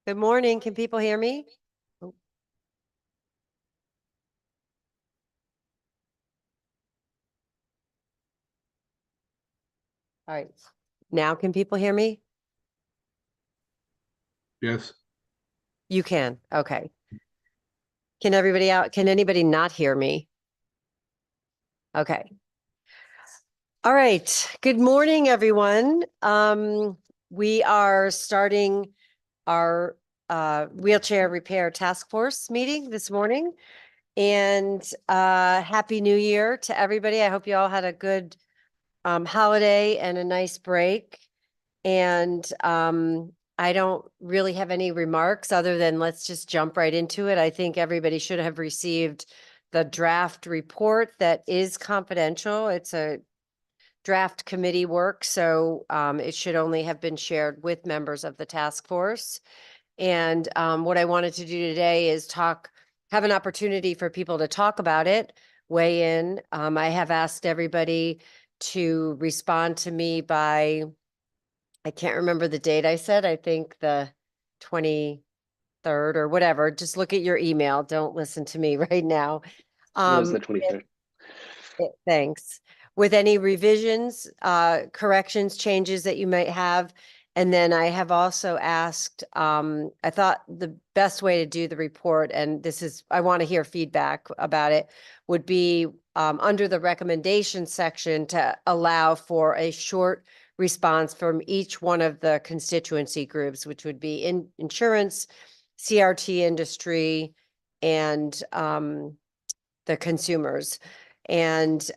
Good morning. Can people hear me? Oh. All right. Now can people hear me? Yes. You can. Okay. Can anybody not hear me? Okay. All right. Good morning, everyone. We are starting our wheelchair repair task force meeting this morning. And Happy New Year to everybody. I hope you all had a good holiday and a nice break. And I don't really have any remarks other than let's just jump right into it. I think everybody should have received the draft report that is confidential. It's a draft committee work, so it should only have been shared with members of the task force. And what I wanted to do today is have an opportunity for people to talk about it, weigh in. I have asked everybody to respond to me by, I can't remember the date I said, I think the 23rd or whatever. Just look at your email. Don't listen to me right now. It was the 23rd. Thanks. With any revisions, corrections, changes that you might have. And then I have also asked, I thought the best way to do the report, and I want to hear feedback about it, would be under the recommendation section to allow for a short response from each one of the constituency groups, which would be insurance, CRT industry, and the consumers. And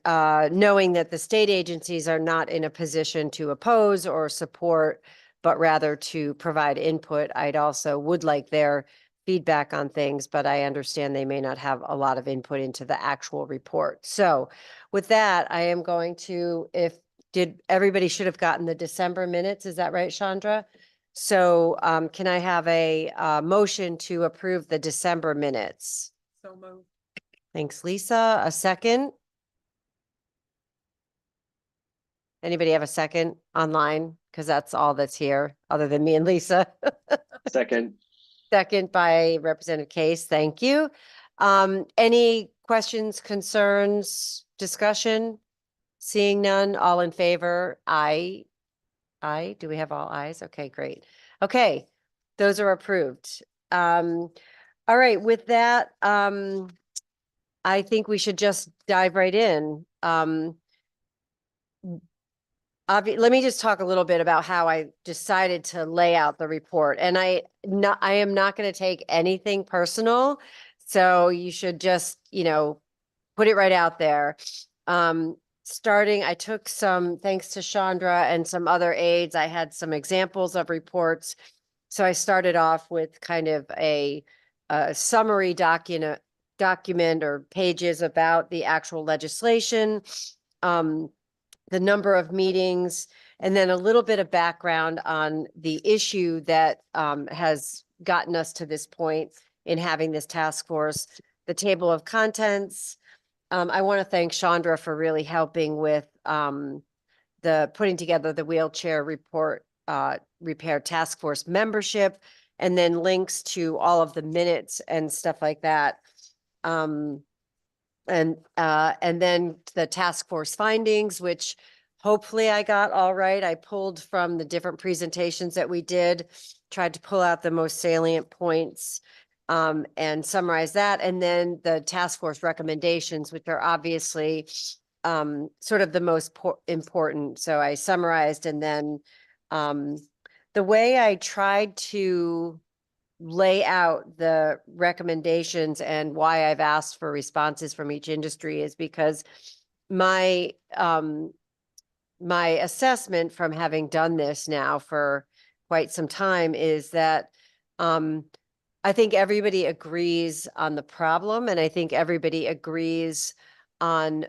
knowing that the state agencies are not in a position to oppose or support, but rather to provide input, I'd also would like their feedback on things, but I understand they may not have a lot of input into the actual report. So with that, I am going to, everybody should have gotten the December minutes. Is that right, Chandra? So can I have a motion to approve the December minutes? So moved. Thanks, Lisa. A second? Anybody have a second online? Because that's all that's here, other than me and Lisa. Second. Second by Representative Case. Thank you. Any questions, concerns, discussion? Seeing none, all in favor? Aye. Aye. Do we have all ayes? Okay, great. Okay, those are approved. All right, with that, I think we should just dive right in. Let me just talk a little bit about how I decided to lay out the report. And I am not going to take anything personal. So you should just, put it right out there. I took thanks to Chandra and some other aides, I had some examples of reports. So I started off with kind of a summary document or pages about the actual legislation, the number of meetings, and then a little bit of background on the issue that has gotten us to this point in having this task force, the table of contents. I want to thank Chandra for really helping with the putting together the wheelchair report repair task force membership, and then links to all of the minutes and stuff like that. And then the task force findings, which hopefully I got all right. I pulled from the different presentations that we did, tried to pull out the most salient points and summarize that. And then the task force recommendations, which are obviously sort of the most important. So I summarized, and then the way I tried to lay out the recommendations and why I've asked for responses from each industry is because my assessment from having done this now for quite some time is that I think everybody agrees on the problem, and I think everybody agrees on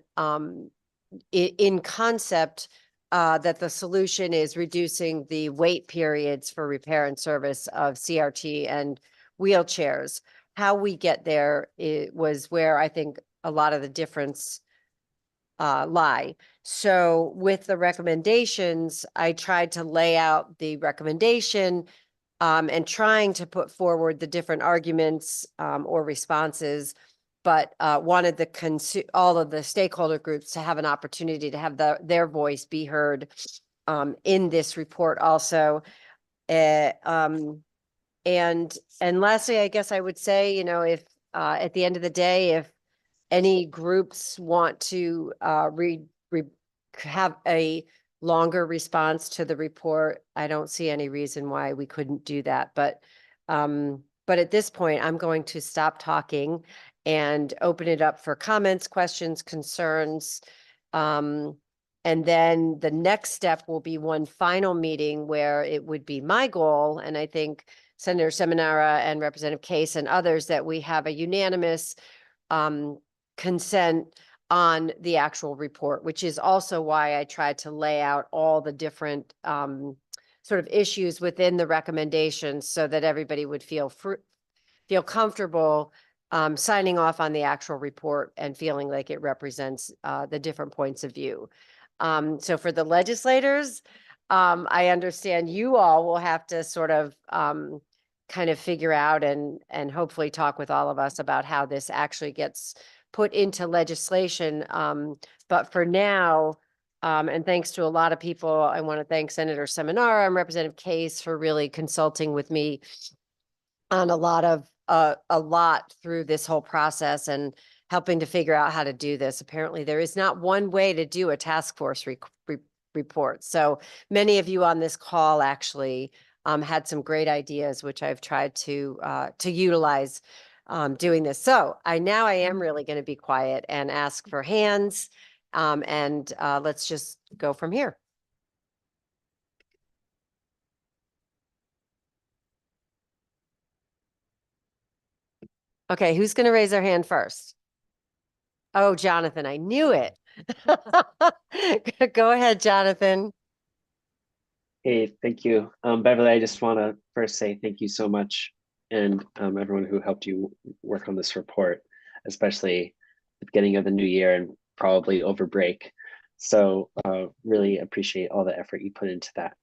in concept that the solution is reducing the wait periods for repair and service of CRT and wheelchairs. How we get there was where I think a lot of the difference lie. So with the recommendations, I tried to lay out the recommendation and trying to put forward the different arguments or responses, but wanted all of the stakeholder groups to have an opportunity to have their voice be heard in this report also. And lastly, I guess I would say, if at the end of the day, if any groups want to have a longer response to the report, I don't see any reason why we couldn't do that. But at this point, I'm going to stop talking and open it up for comments, questions, concerns. And then the next step will be one final meeting where it would be my goal, and I think Senator Seminara and Representative Case and others, that we have a unanimous consent on the actual report, which is also why I tried to lay out all the different sort of issues within the recommendations so that everybody would feel comfortable signing off on the actual report and feeling like it represents the different points of view. So for the legislators, I understand you all will have to sort of kind of figure out and hopefully talk with all of us about how this actually gets put into legislation. But for now, and thanks to a lot of people, I want to thank Senator Seminara and Representative Case for really consulting with me on a lot through this whole process and helping to figure out how to do this. Apparently, there is not one way to do a task force report. So many of you on this call actually had some great ideas, which I've tried to utilize doing this. So I am really going to be quiet and ask for hands, and let's just go from here. Okay, who's going to raise their hand first? Oh, Jonathan, I knew it. Go ahead, Jonathan. Hey, thank you. Beverly, I just want to first say thank you so much, and everyone who helped you work on this report, especially at the beginning of the new year and probably over break. So really appreciate all the effort you put into that.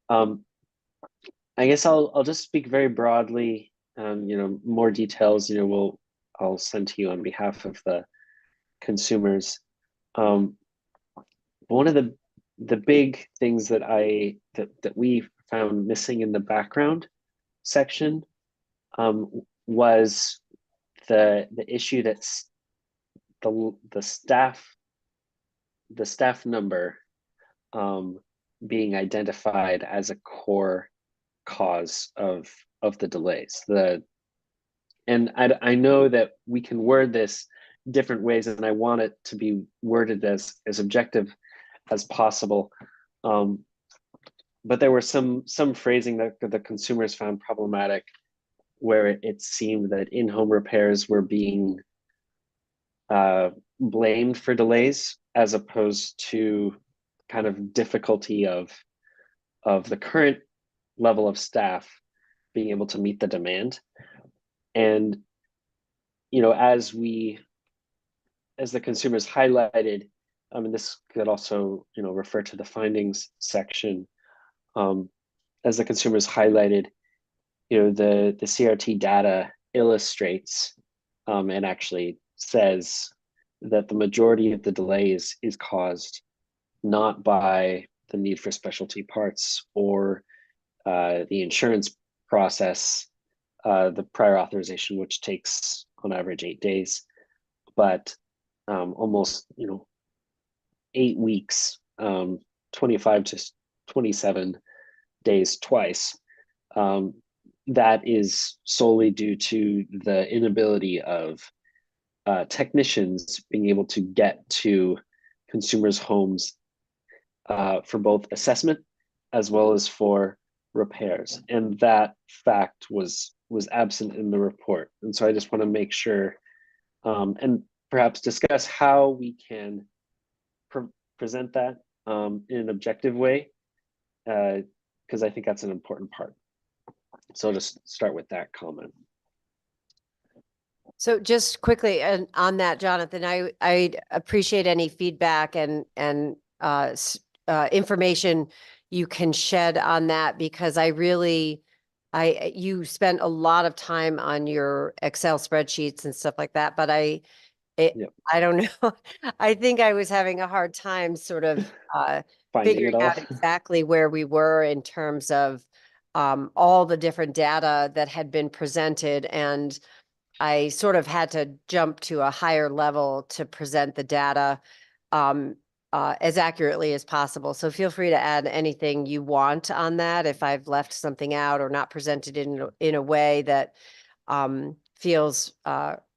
I guess I'll just speak very broadly. More details, I'll send to you on behalf of the consumers. One of the big things that we found missing in the background section was the issue that's the staff number being identified as a core cause of the delays. And I know that we can word this different ways, and I want it to be worded as objective as possible. But there were some phrasing that the consumers found problematic, where it seemed that in-home repairs were being blamed for delays, as opposed to kind of difficulty of the current level of staff being able to meet the demand. And as the consumers highlighted, and this could also refer to the findings section, as the consumers highlighted, the CRT data illustrates and actually says that the majority of the delays is caused not by the need for specialty parts or the insurance process, the prior authorization, which takes on average 8 days, but almost 8 weeks, 25 to 27 days twice. That is solely due to the inability of technicians being able to get to consumers' homes for both assessment as well as for repairs. And that fact was absent in the report. And so I just want to make sure and perhaps discuss how we can present that in an objective way, because I think that's an important part. So I'll just start with that comment. So just quickly, and on that, Jonathan, I appreciate any feedback and information you can shed on that, because I really you spent a lot of time on your Excel spreadsheets and stuff like that, but Yep. I don't know. I think I was having a hard time sort of Finding figuring it all. out exactly where we were in terms of all the different data that had been presented. And I sort of had to jump to a higher level to present the data um, as accurately as possible. So feel free to add anything you want on that. If I've left something out or not presented in a way that feels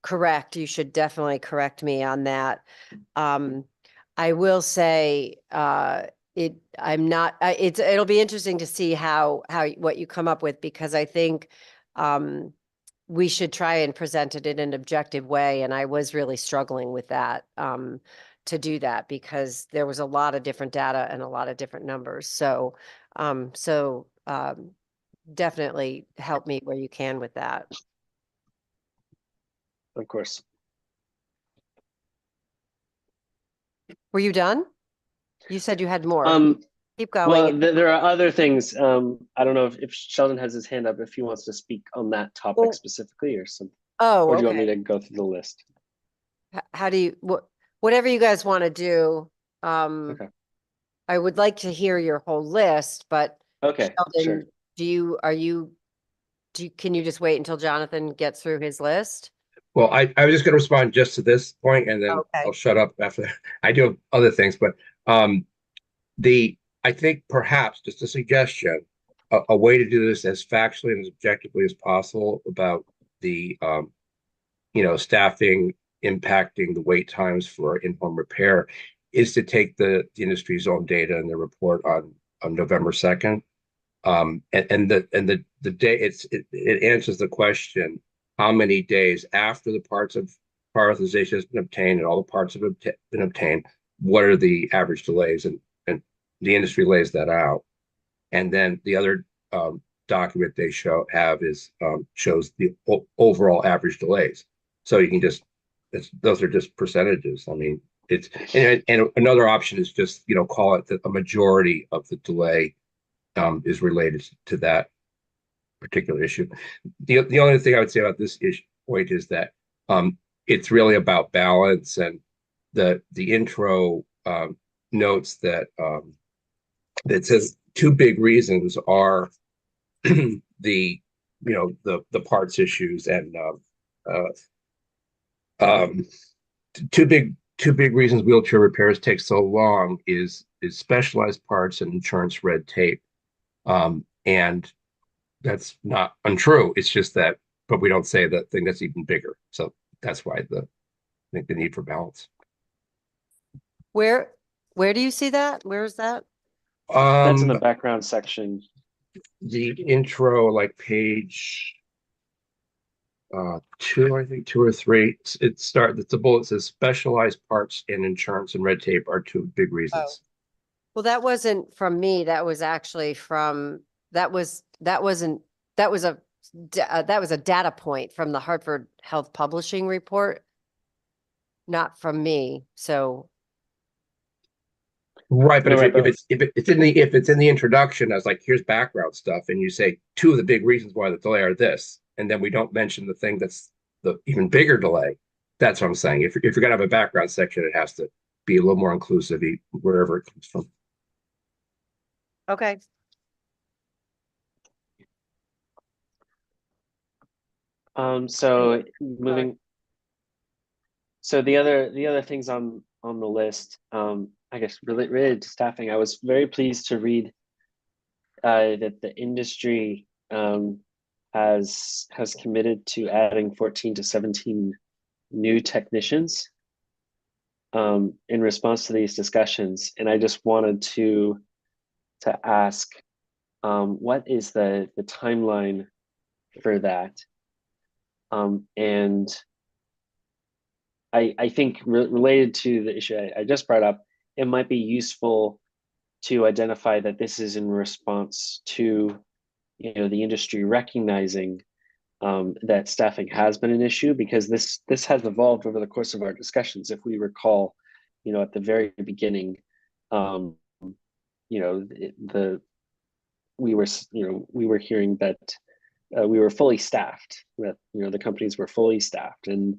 correct, you should definitely correct me on that. I will say I'm not it'll be interesting to see how what you come up with, because I think we should try and present it in an objective way. And I was really struggling with that, to do that, because there was a lot of different data and a lot of different numbers. So, definitely help me where you can with that. Of course. Were you done? You said you had more. Um, Keep going. well, there are other things. I don't know if Sheldon has his hand up, if he wants to speak on that topic Well, specifically or something, oh, or do you want me okay. to go through the list? How do you, whatever you guys want to do. Okay. I would like to hear your whole list, but Okay, sure. Sheldon, can you just wait until Jonathan gets through his list? Well, I was just going to respond just to this point, and then Okay. I'll shut up after that. I do have other things, but um, the I think perhaps just a suggestion, a way to do this as factually and as objectively as possible about the staffing impacting the wait times for in-home repair is to take the industry's own data and the report on November 2nd. And the day it answers the question, how many days after the parts of prior authorization has been obtained and all the parts have been obtained, what are the average delays? And the industry lays that out. And then the other document they have shows the overall average delays. So you can those are just percentages. I mean, and another option is just call it that a majority of the delay is related to that particular issue. The only thing I would say about this point is that it's really about balance, and the intro notes that that says two big reasons are the parts issues and um, two big reasons wheelchair repairs take so long is specialized parts and insurance red tape. And that's not untrue. It's just that, but we don't say that thing that's even bigger. So that's why I think the need for balance. Where do you see that? Where is that? That's in the Um, background section. the intro, like page 2, I think 2 or 3. It's the bullet says specialized parts in insurance and red tape are two big Oh, reasons. well, that wasn't from me. That was actually that wasn't, that was that was a data point from the Hartford Health Publishing report, not from me. So, Right, but No, right, but if it's in the introduction as like here's background stuff, and you say two of the big reasons why the delay are this, and then we don't mention the thing that's the even bigger delay. That's what I'm saying. If you're gonna have a background section, it has to be a little more inclusive wherever it comes from. okay. so moving. So the other things on the list, I guess related to staffing, I was very pleased to read that the industry has committed to adding 14 to 17 new technicians in response to these discussions, and I just wanted to ask, what is the timeline for that? And I think related to the issue I just brought up, it might be useful to identify that this is in response to the industry recognizing that staffing has been an issue, because this has evolved over the course of our discussions. If we recall, at the very beginning, you know the we were hearing that we were fully staffed. That the companies were fully staffed, and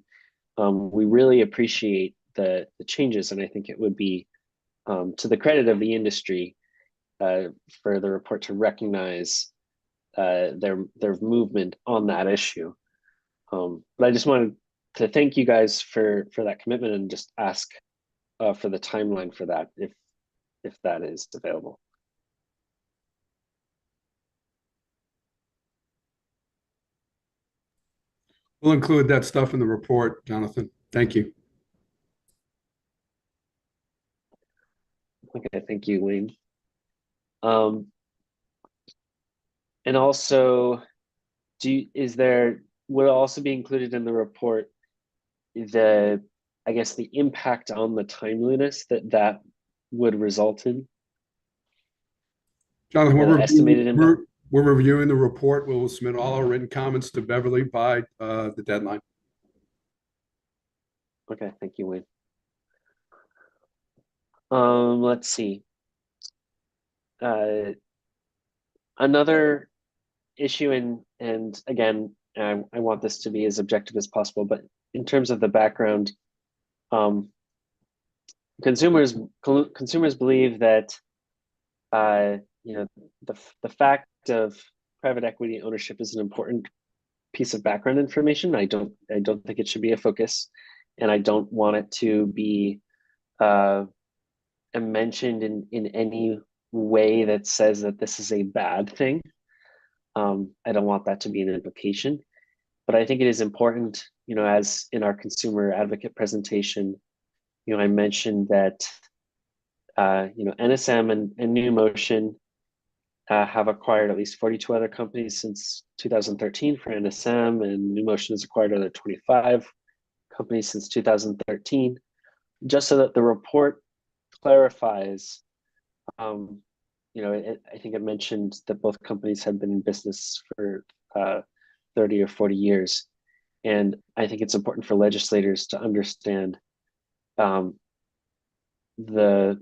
we really appreciate the changes. And I think it would be to the credit of the industry for the report to recognize their movement on that issue. But I just wanted to thank you guys for that commitment and just ask for the timeline for that if that is available. We'll include that stuff in the report, Jonathan. Thank you. Okay, thank you, Wayne. And also, would also be included in the report I guess the impact on the timeliness that would result in? Jonathan, Estimated impact? we're reviewing the report. We'll submit all our written comments to Beverly by the deadline. Okay, thank you, Wayne. Let's see. Another issue, and again, I want this to be as objective as possible, but in terms of the background, consumers believe that the fact of private equity ownership is an important piece of background information. I don't think it should be a focus, and I don't want it to be mentioned in any way that says that this is a bad thing. I don't want that to be an implication, but I think it is important, as in our consumer advocate presentation, I mentioned that, NSM and NewMotion have acquired at least 42 other companies since 2013 for NSM, and NewMotion has acquired other 25 companies since 2013, just so that the report clarifies. I think it mentioned that both companies have been in business for 30 or 40 years. And I think it's important for legislators to understand the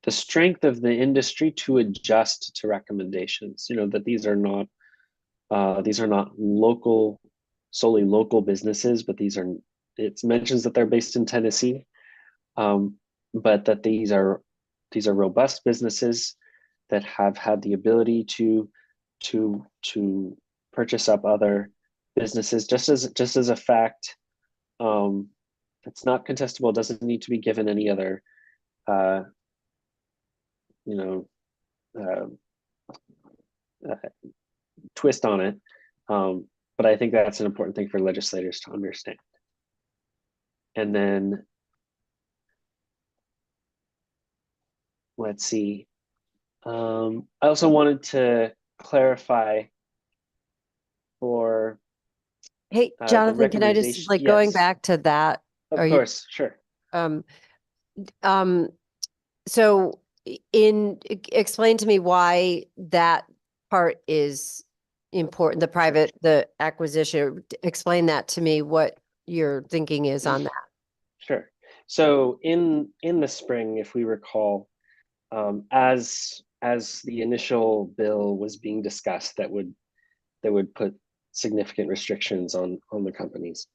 strength of the industry to adjust to recommendations. That these are not solely local businesses, but it mentions that they're based in Tennessee, but that these are robust businesses that have had the ability to purchase up other businesses, just as a fact. It's not contestable, doesn't need to be given any other twist on it. But I think that's an important thing for legislators to understand. And then let's see. I also wanted to clarify for Hey, Jonathan, can I just going yes. back to that? Of course, sure. So explain to me why that part is important, the acquisition. Explain that to me, what your thinking is on that. Sure. So in the spring, if we recall, as the initial bill was being discussed that would put significant restrictions on the companies,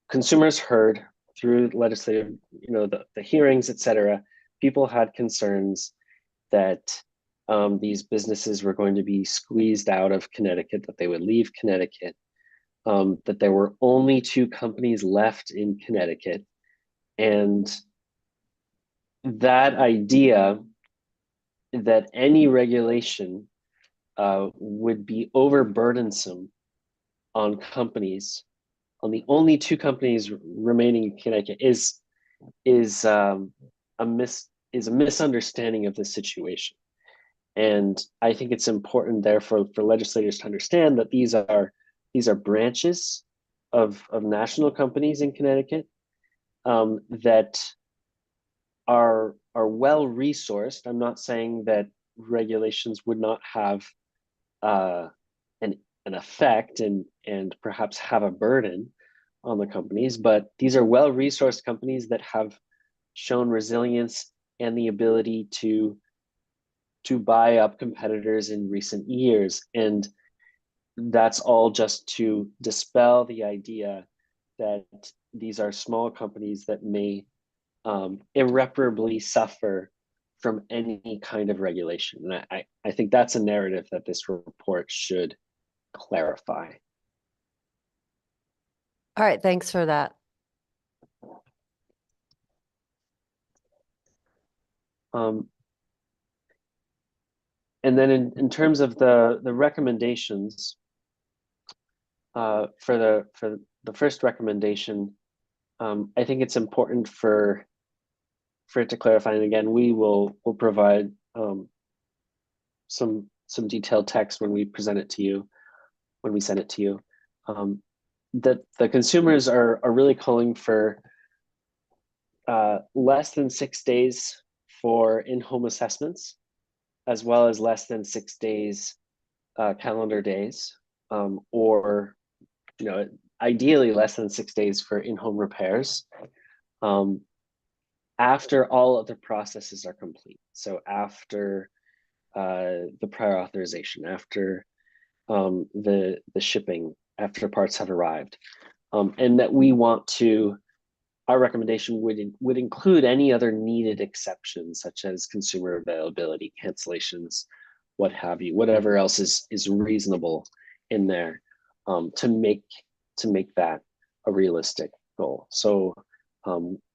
consumers heard through legislative, the hearings, etc. People had concerns that these businesses were going to be squeezed out of Connecticut, that they would leave Connecticut, that there were only 2 companies left in Connecticut. And that idea that any regulation would be overburdensome on companies, on the only 2 companies remaining in Connecticut, is a misunderstanding of the situation. And I think it's important, therefore, for legislators to understand that these are branches of national companies in Connecticut that are well resourced. I'm not saying that regulations would not have an effect and perhaps have a burden on the companies, but these are well resourced companies that have shown resilience and the ability to buy up competitors in recent years. And that's all just to dispel the idea that these are small companies that may irreparably suffer from any kind of regulation. And I think that's a narrative that this report should clarify. All right, thanks for that. And then in terms of the recommendations, for the first recommendation, I think it's important for it to clarify. And again, we'll provide some detailed text when we present it to you, when we send it to you. That the consumers are really calling for less than 6 days for in-home assessments, as well as less than 6 days calendar days, or ideally less than 6 days for in-home repairs, after all of the processes are complete. So after the prior authorization, after the shipping, after parts have arrived, and that we want to, our recommendation would include any other needed exceptions, such as consumer availability, cancellations, what have you, whatever else is reasonable in there, to make that a realistic goal. So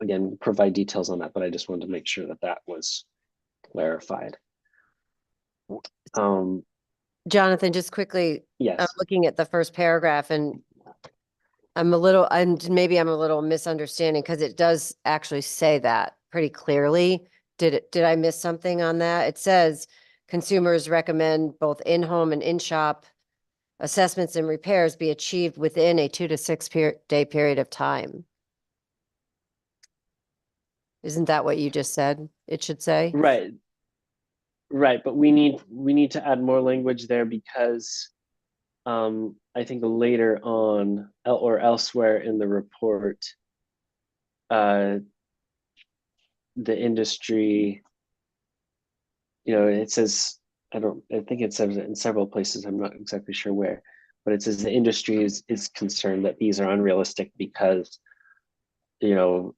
again, provide details on that, but I just wanted to make sure that that was clarified. Jonathan, just quickly, I'm Yes. looking at the first paragraph and maybe I'm a little misunderstanding because it does actually say that pretty clearly. Did I miss something on that? It says consumers recommend both in-home and in-shop assessments and repairs be achieved within a 2 to 6 day period of time. Isn't that what you just said? It should say? Right, but we need to add more language there because I think later on or elsewhere in the report, the industry, it says, I think it says it in several places, I'm not exactly sure where, but it says the industry is concerned that these are unrealistic because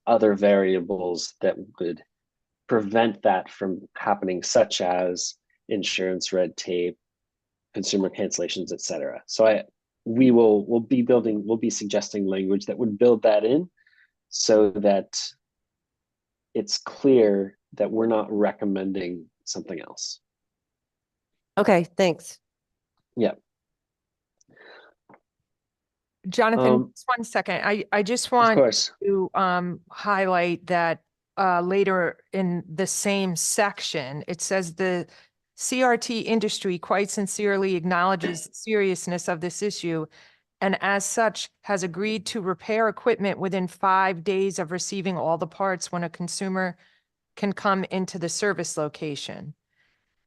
other variables that would prevent that from happening, such as insurance red tape, consumer cancellations, etc. So we'll be suggesting language that would build that in so that it's clear that we're not recommending something else. Okay, thanks. Yeah. Jonathan, just 1 second. I just Of want course. to highlight that later in the same section, it says the CRT industry quite sincerely acknowledges the seriousness of this issue and as such has agreed to repair equipment within 5 days of receiving all the parts when a consumer can come into the service location.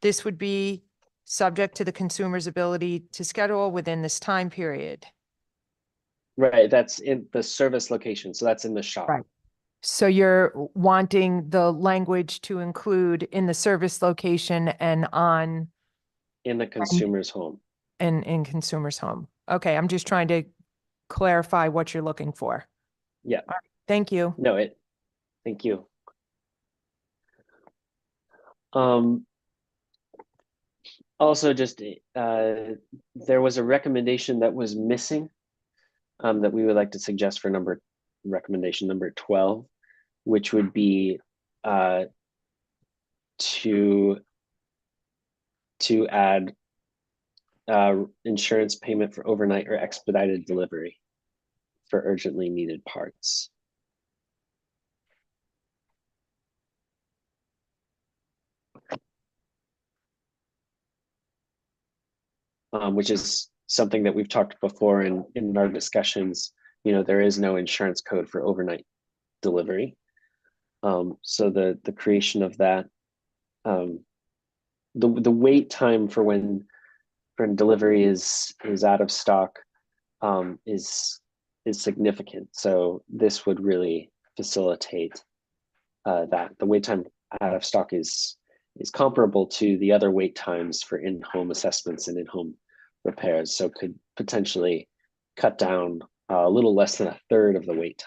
This would be subject to the consumer's ability to schedule within this time period. Right, that's in the service location, so that's in the shop. Right. So you're wanting the language to include in the service location and In the consumer's home. in consumer's home. Okay, I'm just trying to clarify what you're looking for. Yeah. All right, thank you. No, thank you. Also, just there was a recommendation that was missing that we would like to suggest for recommendation number 12, which would be to add insurance payment for overnight or expedited delivery for urgently needed parts. Which is something that we've talked before in our discussions. There is no insurance code for overnight delivery. So the creation of that, the wait time for when delivery is out of stock is significant. So this would really facilitate that. The wait time out of stock is is comparable to the other wait times for in-home assessments and in-home repairs, so could potentially cut down a little less than a third of the wait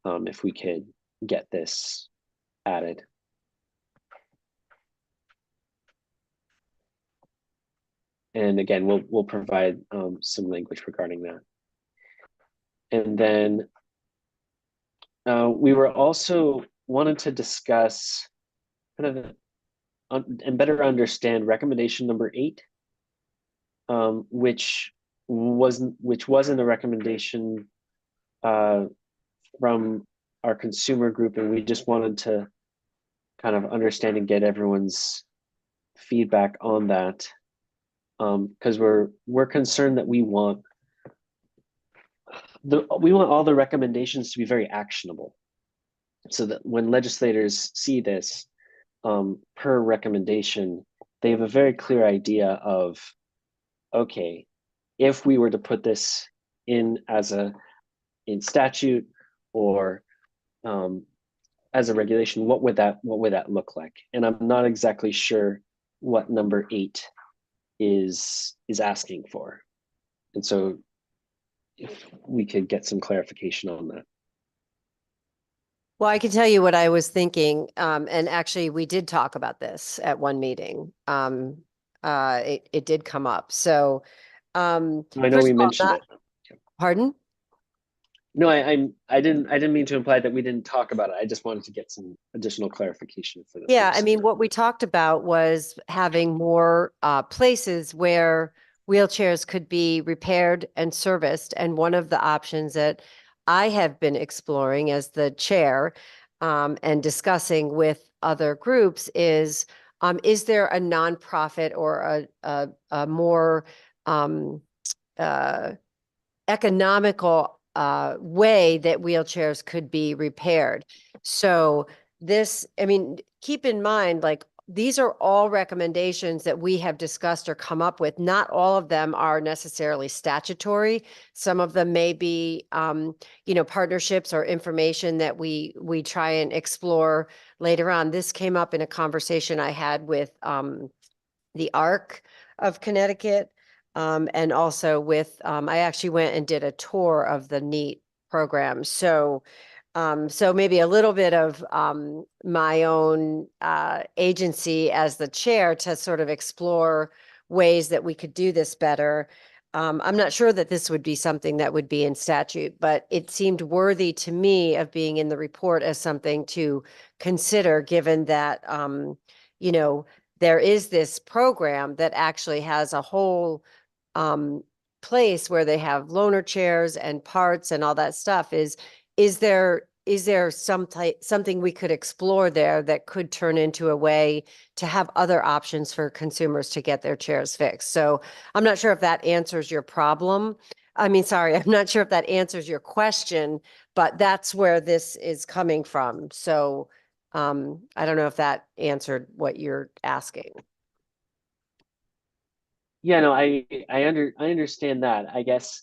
time if we could get this added. And again, we'll provide some language regarding that. And then we were also wanted to discuss kind of and better understand recommendation number 8, which was in the recommendation from our consumer group, and we just wanted to kind of understand and get everyone's feedback on that, because we're concerned that we want all the recommendations to be very actionable, so that when legislators see this per recommendation, they have a very clear idea of, okay, if we were to put this in in statute or as a regulation, what would that look like? And I'm not exactly sure what number 8 is asking for. And so if we could get some clarification on that. Well, I can tell you what I was thinking, and actually we did talk about this at one meeting. It did come up. So, I know first we of all, mentioned it. Pardon? No, I didn't mean to imply that we didn't talk about it. I just wanted to get some additional clarification for the Yeah, folks I in mean, the- what we talked about was having more places where wheelchairs could be repaired and serviced. And one of the options that I have been exploring as the chair and discussing with other groups is there a nonprofit or a more economical way that wheelchairs could be repaired? So this, I mean, keep in mind, like, these are all recommendations that we have discussed or come up with. Not all of them are necessarily statutory. Some of them may be, partnerships or information that we try and explore later on. This came up in a conversation I had with the ARC of Connecticut, and also with, I actually went and did a tour of the NEAT program. So maybe a little bit of my own agency as the chair to sort of explore ways that we could do this better. I'm not sure that this would be something that would be in statute, but it seemed worthy to me of being in the report as something to consider, given that, there is this program that actually has a whole place where they have loaner chairs and parts and all that stuff. Is there something we could explore there that could turn into a way to have other options for consumers to get their chairs fixed? So I'm not sure if that answers your problem. I mean, sorry, I'm not sure if that answers your question, but that's where this is coming from. So I don't know if that answered what you're asking. Yeah, no, I understand that. I guess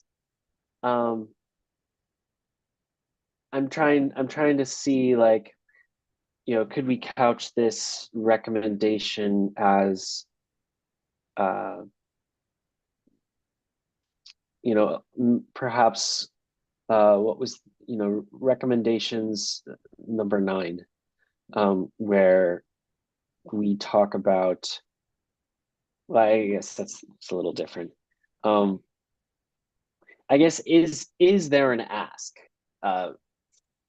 I'm trying to see, like, could we couch this recommendation as perhaps what was, recommendations number 9, where we talk about, well, I guess it's a little different. I guess is there an ask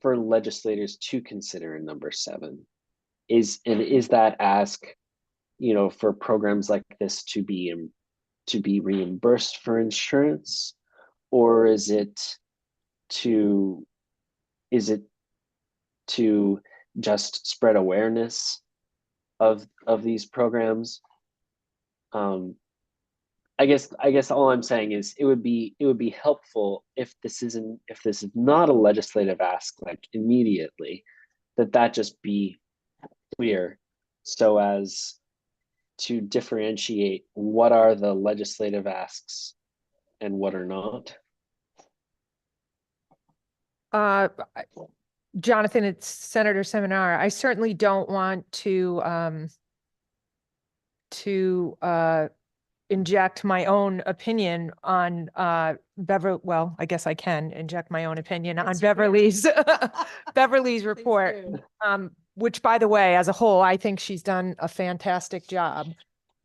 for legislators to consider in number 7? Is that ask, for programs like this to be reimbursed for insurance, or is it to just spread awareness of these programs? I guess all I'm saying is it would be helpful if this is not a legislative ask, like immediately, that just be clear, so as to differentiate what are the legislative asks and what are not. Jonathan, it's Senator Seminar. I certainly don't want to inject my own opinion on Beverly. Well, I guess I can inject my own opinion on Yes, you can. Beverly's Beverly's report. Which, by the way, as a whole, I think she's done a fantastic job.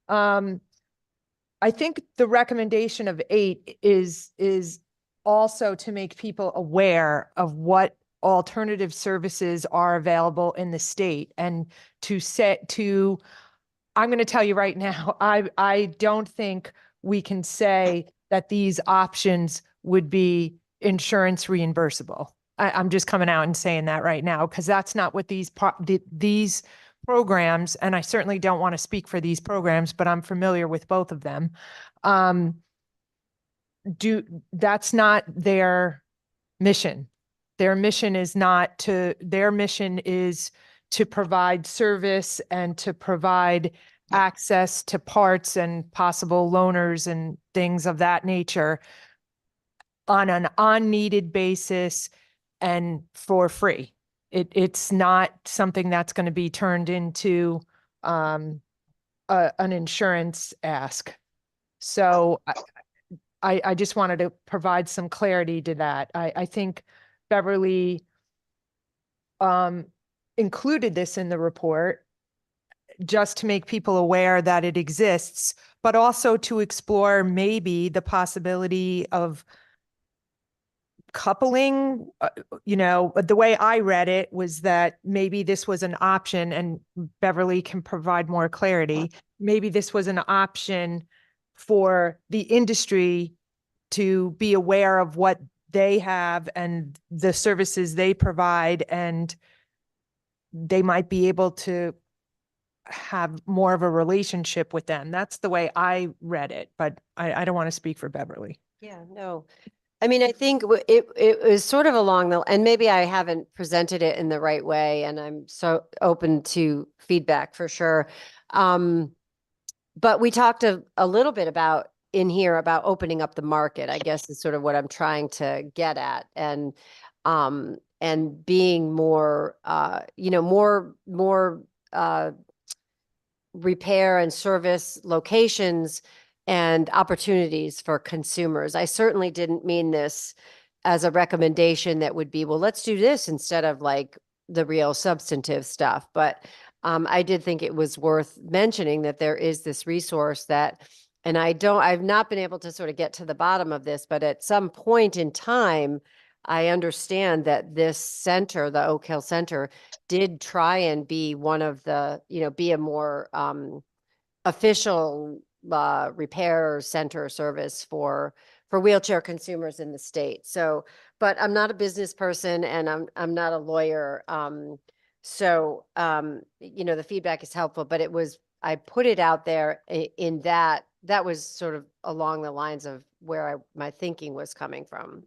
I think the recommendation of 8 is also to make people aware of what alternative services are available in the state, and I'm going to tell you right now, I don't think we can say that these options would be insurance reimbursable. I'm just coming out and saying that right now, because that's not what these programs, and I certainly don't want to speak for these programs, but I'm familiar with both of them. That's not their mission. Their mission is to provide service and to provide access to parts and possible loaners and things of that nature on an unneeded basis and for free. It's not something that's going to be turned into an insurance ask. So I just wanted to provide some clarity to that. I think Beverly included this in the report just to make people aware that it exists, but also to explore maybe the possibility of coupling. The way I read it was that maybe this was an option, and Beverly can provide more clarity. Maybe this was an option for the industry to be aware of what they have and the services they provide, and they might be able to have more of a relationship with them. That's the way I read it, but I don't want to speak for Beverly. Yeah, no. I mean, I think it was sort of along and maybe I haven't presented it in the right way, and I'm so open to feedback for sure. But we talked a little bit about in here about opening up the market, I guess is sort of what I'm trying to get at. And being more, more repair and service locations and opportunities for consumers. I certainly didn't mean this as a recommendation that would be, well, let's do this instead of like the real substantive stuff. But I did think it was worth mentioning that there is this resource that, and I've not been able to sort of get to the bottom of this, but at some point in time, I understand that this center, the Oak Hill Center, did try and be one of the, be a more official repair center service for wheelchair consumers in the state. So, but I'm not a business person and I'm not a lawyer. So, the feedback is helpful, but I put it out there in that was sort of along the lines of where my thinking was coming from.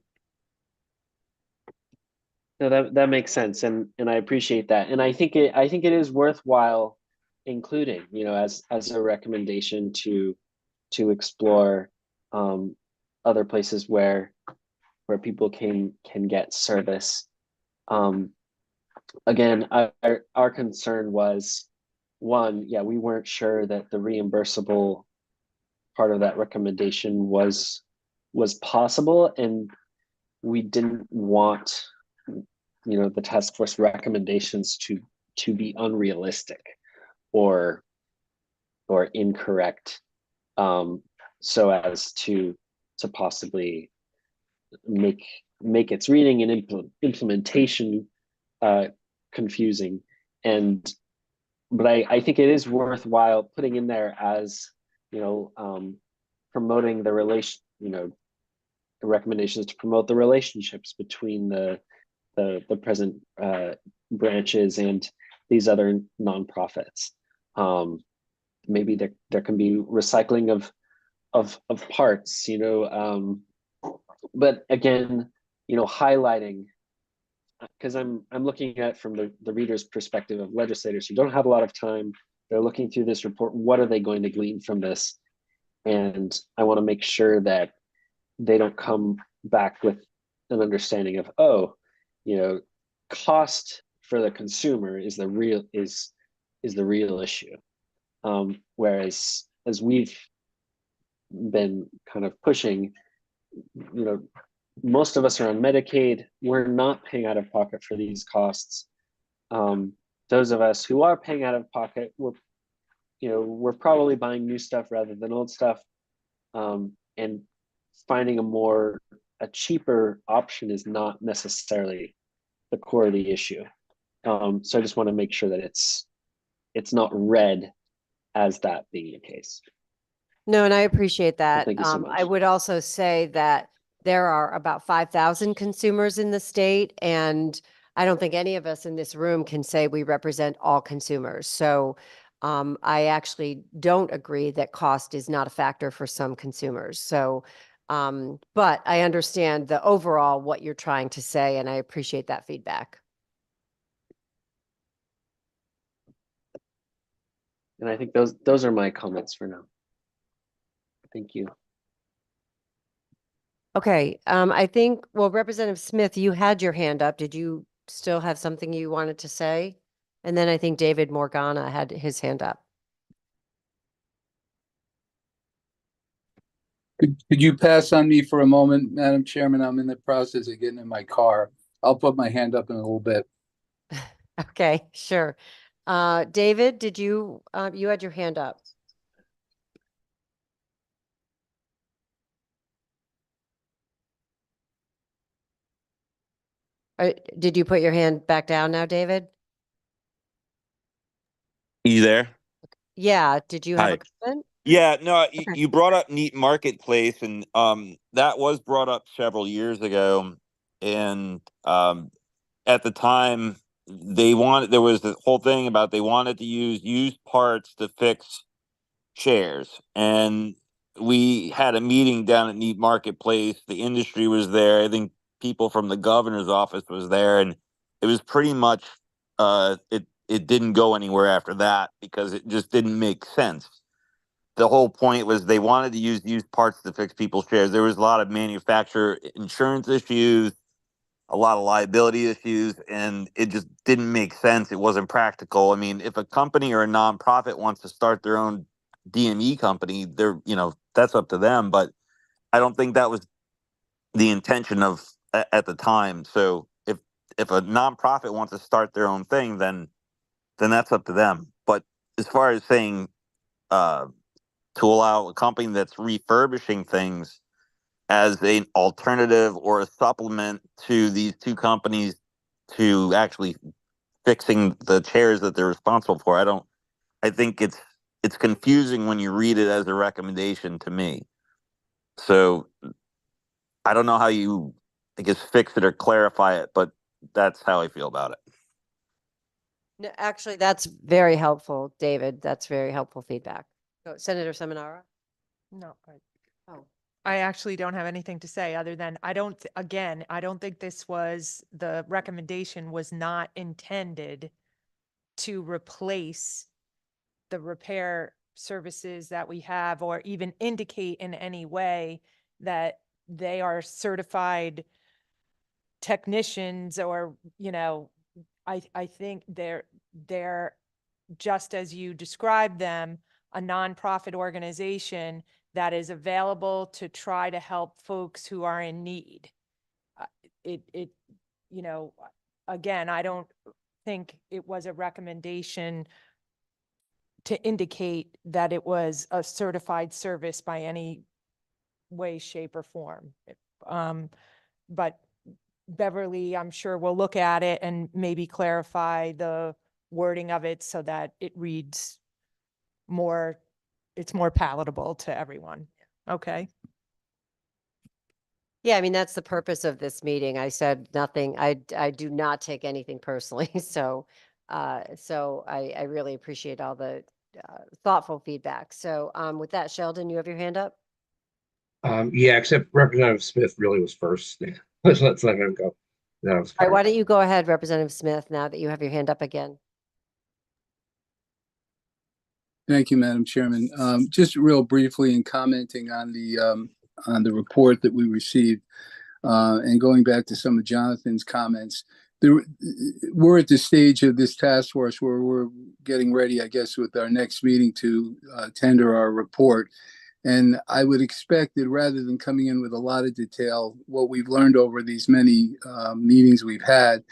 No, that makes sense, and I appreciate that, and I think it is worthwhile including, as a recommendation to explore other places where people can get service. Again, our concern was, one, we weren't sure that the reimbursable part of that recommendation was possible, and we didn't want the task force recommendations to be unrealistic or incorrect, so as to possibly make its reading and implementation confusing. But I think it is worthwhile putting in there as promoting the relation, the recommendations to promote the relationships between the present branches and these other nonprofits. Maybe there can be recycling of parts, but again, highlighting, because I'm looking at from the reader's perspective of legislators who don't have a lot of time. They're looking through this report. What are they going to glean from this? And I want to make sure that they don't come back with an understanding of, cost for the consumer is the real issue. Whereas as we've been kind of pushing, most of us are on Medicaid. We're not paying out of pocket for these costs. Those of us who are paying out of pocket, we're probably buying new stuff rather than old stuff, and finding a cheaper option is not necessarily the core of the issue. So I just want to make sure that it's not read as that being the case. No, and I appreciate that. thank you so much. I would also say that there are about 5,000 consumers in the state, and I don't think any of us in this room can say we represent all consumers. So I actually don't agree that cost is not a factor for some consumers. So, but I understand the overall what you're trying to say, and I appreciate that feedback. And I think those are my comments for now. Thank you. Okay, I think, well, Representative Smith, you had your hand up. Did you still have something you wanted to say? And then I think David Morgana had his hand up. Could you pass on me for a moment, Madam Chairman? I'm in the process of getting in my car. I'll put my hand up in a little bit. Okay, sure. David, did you had your hand up? Did you put your hand back down now, David? You there? Yeah, did you have Hi. a comment? Yeah, no, Okay. you brought up Neat Marketplace, and that was brought up several years ago. And at the time, there was the whole thing about they wanted to use used parts to fix chairs. And we had a meeting down at Neat Marketplace. The industry was there. I think people from the governor's office was there, and it was pretty much it didn't go anywhere after that because it just didn't make sense. The whole point was they wanted to use used parts to fix people's chairs. There was a lot of manufacturer insurance issues, a lot of liability issues, and it just didn't make sense. It wasn't practical. I mean, if a company or a nonprofit wants to start their own DME company, that's up to them. But I don't think that was the intention of at the time. So if a nonprofit wants to start their own thing, then that's up to them. But as far as saying to allow a company that's refurbishing things as an alternative or a supplement to these two companies to actually fixing the chairs that they're responsible for, I think it's confusing when you read it as a recommendation to me. So I don't know how you, I guess, fix it or clarify it, but that's how I feel about it. No, actually, that's very helpful, David. That's very helpful feedback. Senator Seminara? No, Oh, I actually don't have anything to say other than I don't think the recommendation was not intended to replace the repair services that we have or even indicate in any way that they are certified technicians or, I think they're just as you described them, a nonprofit organization that is available to try to help folks who are in need. Again, I don't think it was a recommendation to indicate that it was a certified service by any way, shape, or form. But Beverly, I'm sure will look at it and maybe clarify the wording of it so that it reads it's more palatable to everyone. Okay. yeah, I mean, that's the purpose of this meeting. I said nothing. I do not take anything personally. So I really appreciate all the thoughtful feedback. So with that, Sheldon, you have your hand up? Yeah, except Representative Smith really was first. Let's let him go. That was All right, fine. why don't you go ahead, Representative Smith, now that you have your hand up again? Thank you, Madam Chairman. Just real briefly in commenting on the report that we received, and going back to some of Jonathan's comments, we're at the stage of this task force where we're getting ready, I guess, with our next meeting to tender our report. And I would expect that rather than coming in with a lot of detail, what we've learned over these many meetings we've had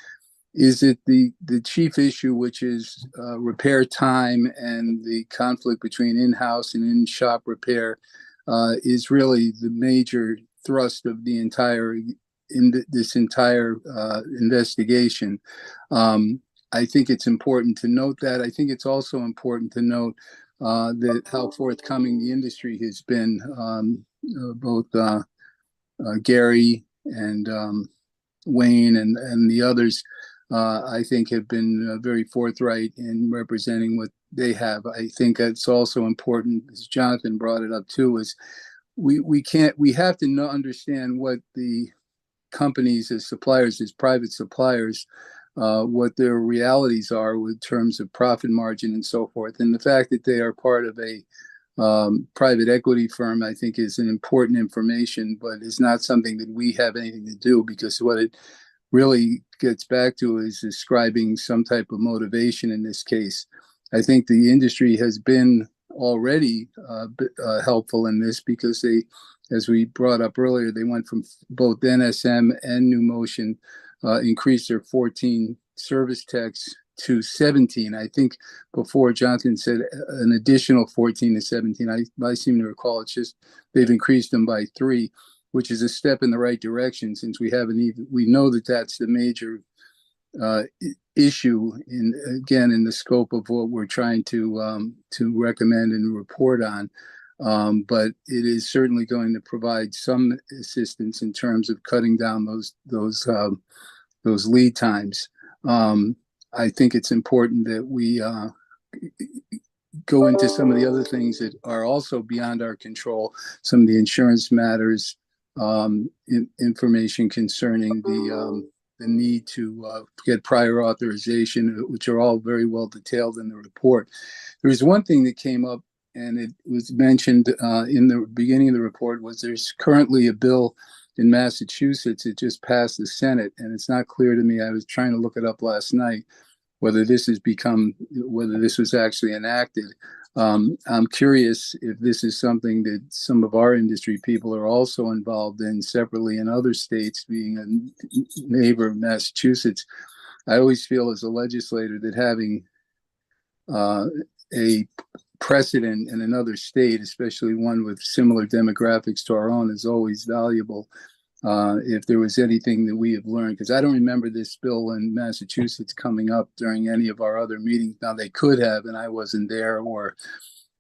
is that the chief issue, which is repair time and the conflict between in-house and in-shop repair, is really the major thrust of the entire this entire investigation. I think it's important to note that. I think it's also important to note that how forthcoming the industry has been, both Gary and Wayne and the others, I think have been very forthright in representing what they have. I think it's also important, as Jonathan brought it up too, is we have to understand what the companies as suppliers, as private suppliers, what their realities are with terms of profit margin and so forth. And the fact that they are part of a private equity firm, I think, is an important information, but it's not something that we have anything to do, because what it really gets back to is describing some type of motivation in this case. I think the industry has been already helpful in this, because they, as we brought up earlier, they went from both NSM and New Motion, increased their 14 service techs to 17. I think before Jonathan said an additional 14 to 17. I seem to recall it's just they've increased them by 3, which is a step in the right direction, since we know that that's the major issue in the scope of what we're trying to recommend and report on. But it is certainly going to provide some assistance in terms of cutting down those lead times. I think it's important that we go into some of the other things that are also beyond our control, some of the insurance matters, information concerning the need to get prior authorization, which are all very well detailed in the report. There was one thing that came up, and it was mentioned in the beginning of the report, was there's currently a bill in Massachusetts that just passed the Senate, and it's not clear to me. I was trying to look it up last night, whether this was actually enacted. I'm curious if this is something that some of our industry people are also involved in separately in other states, being a neighbor of Massachusetts. I always feel as a legislator that having a precedent in another state, especially one with similar demographics to our own, is always valuable. If there was anything that we have learned, because I don't remember this bill in Massachusetts coming up during any of our other meetings. Now they could have, and I wasn't there, or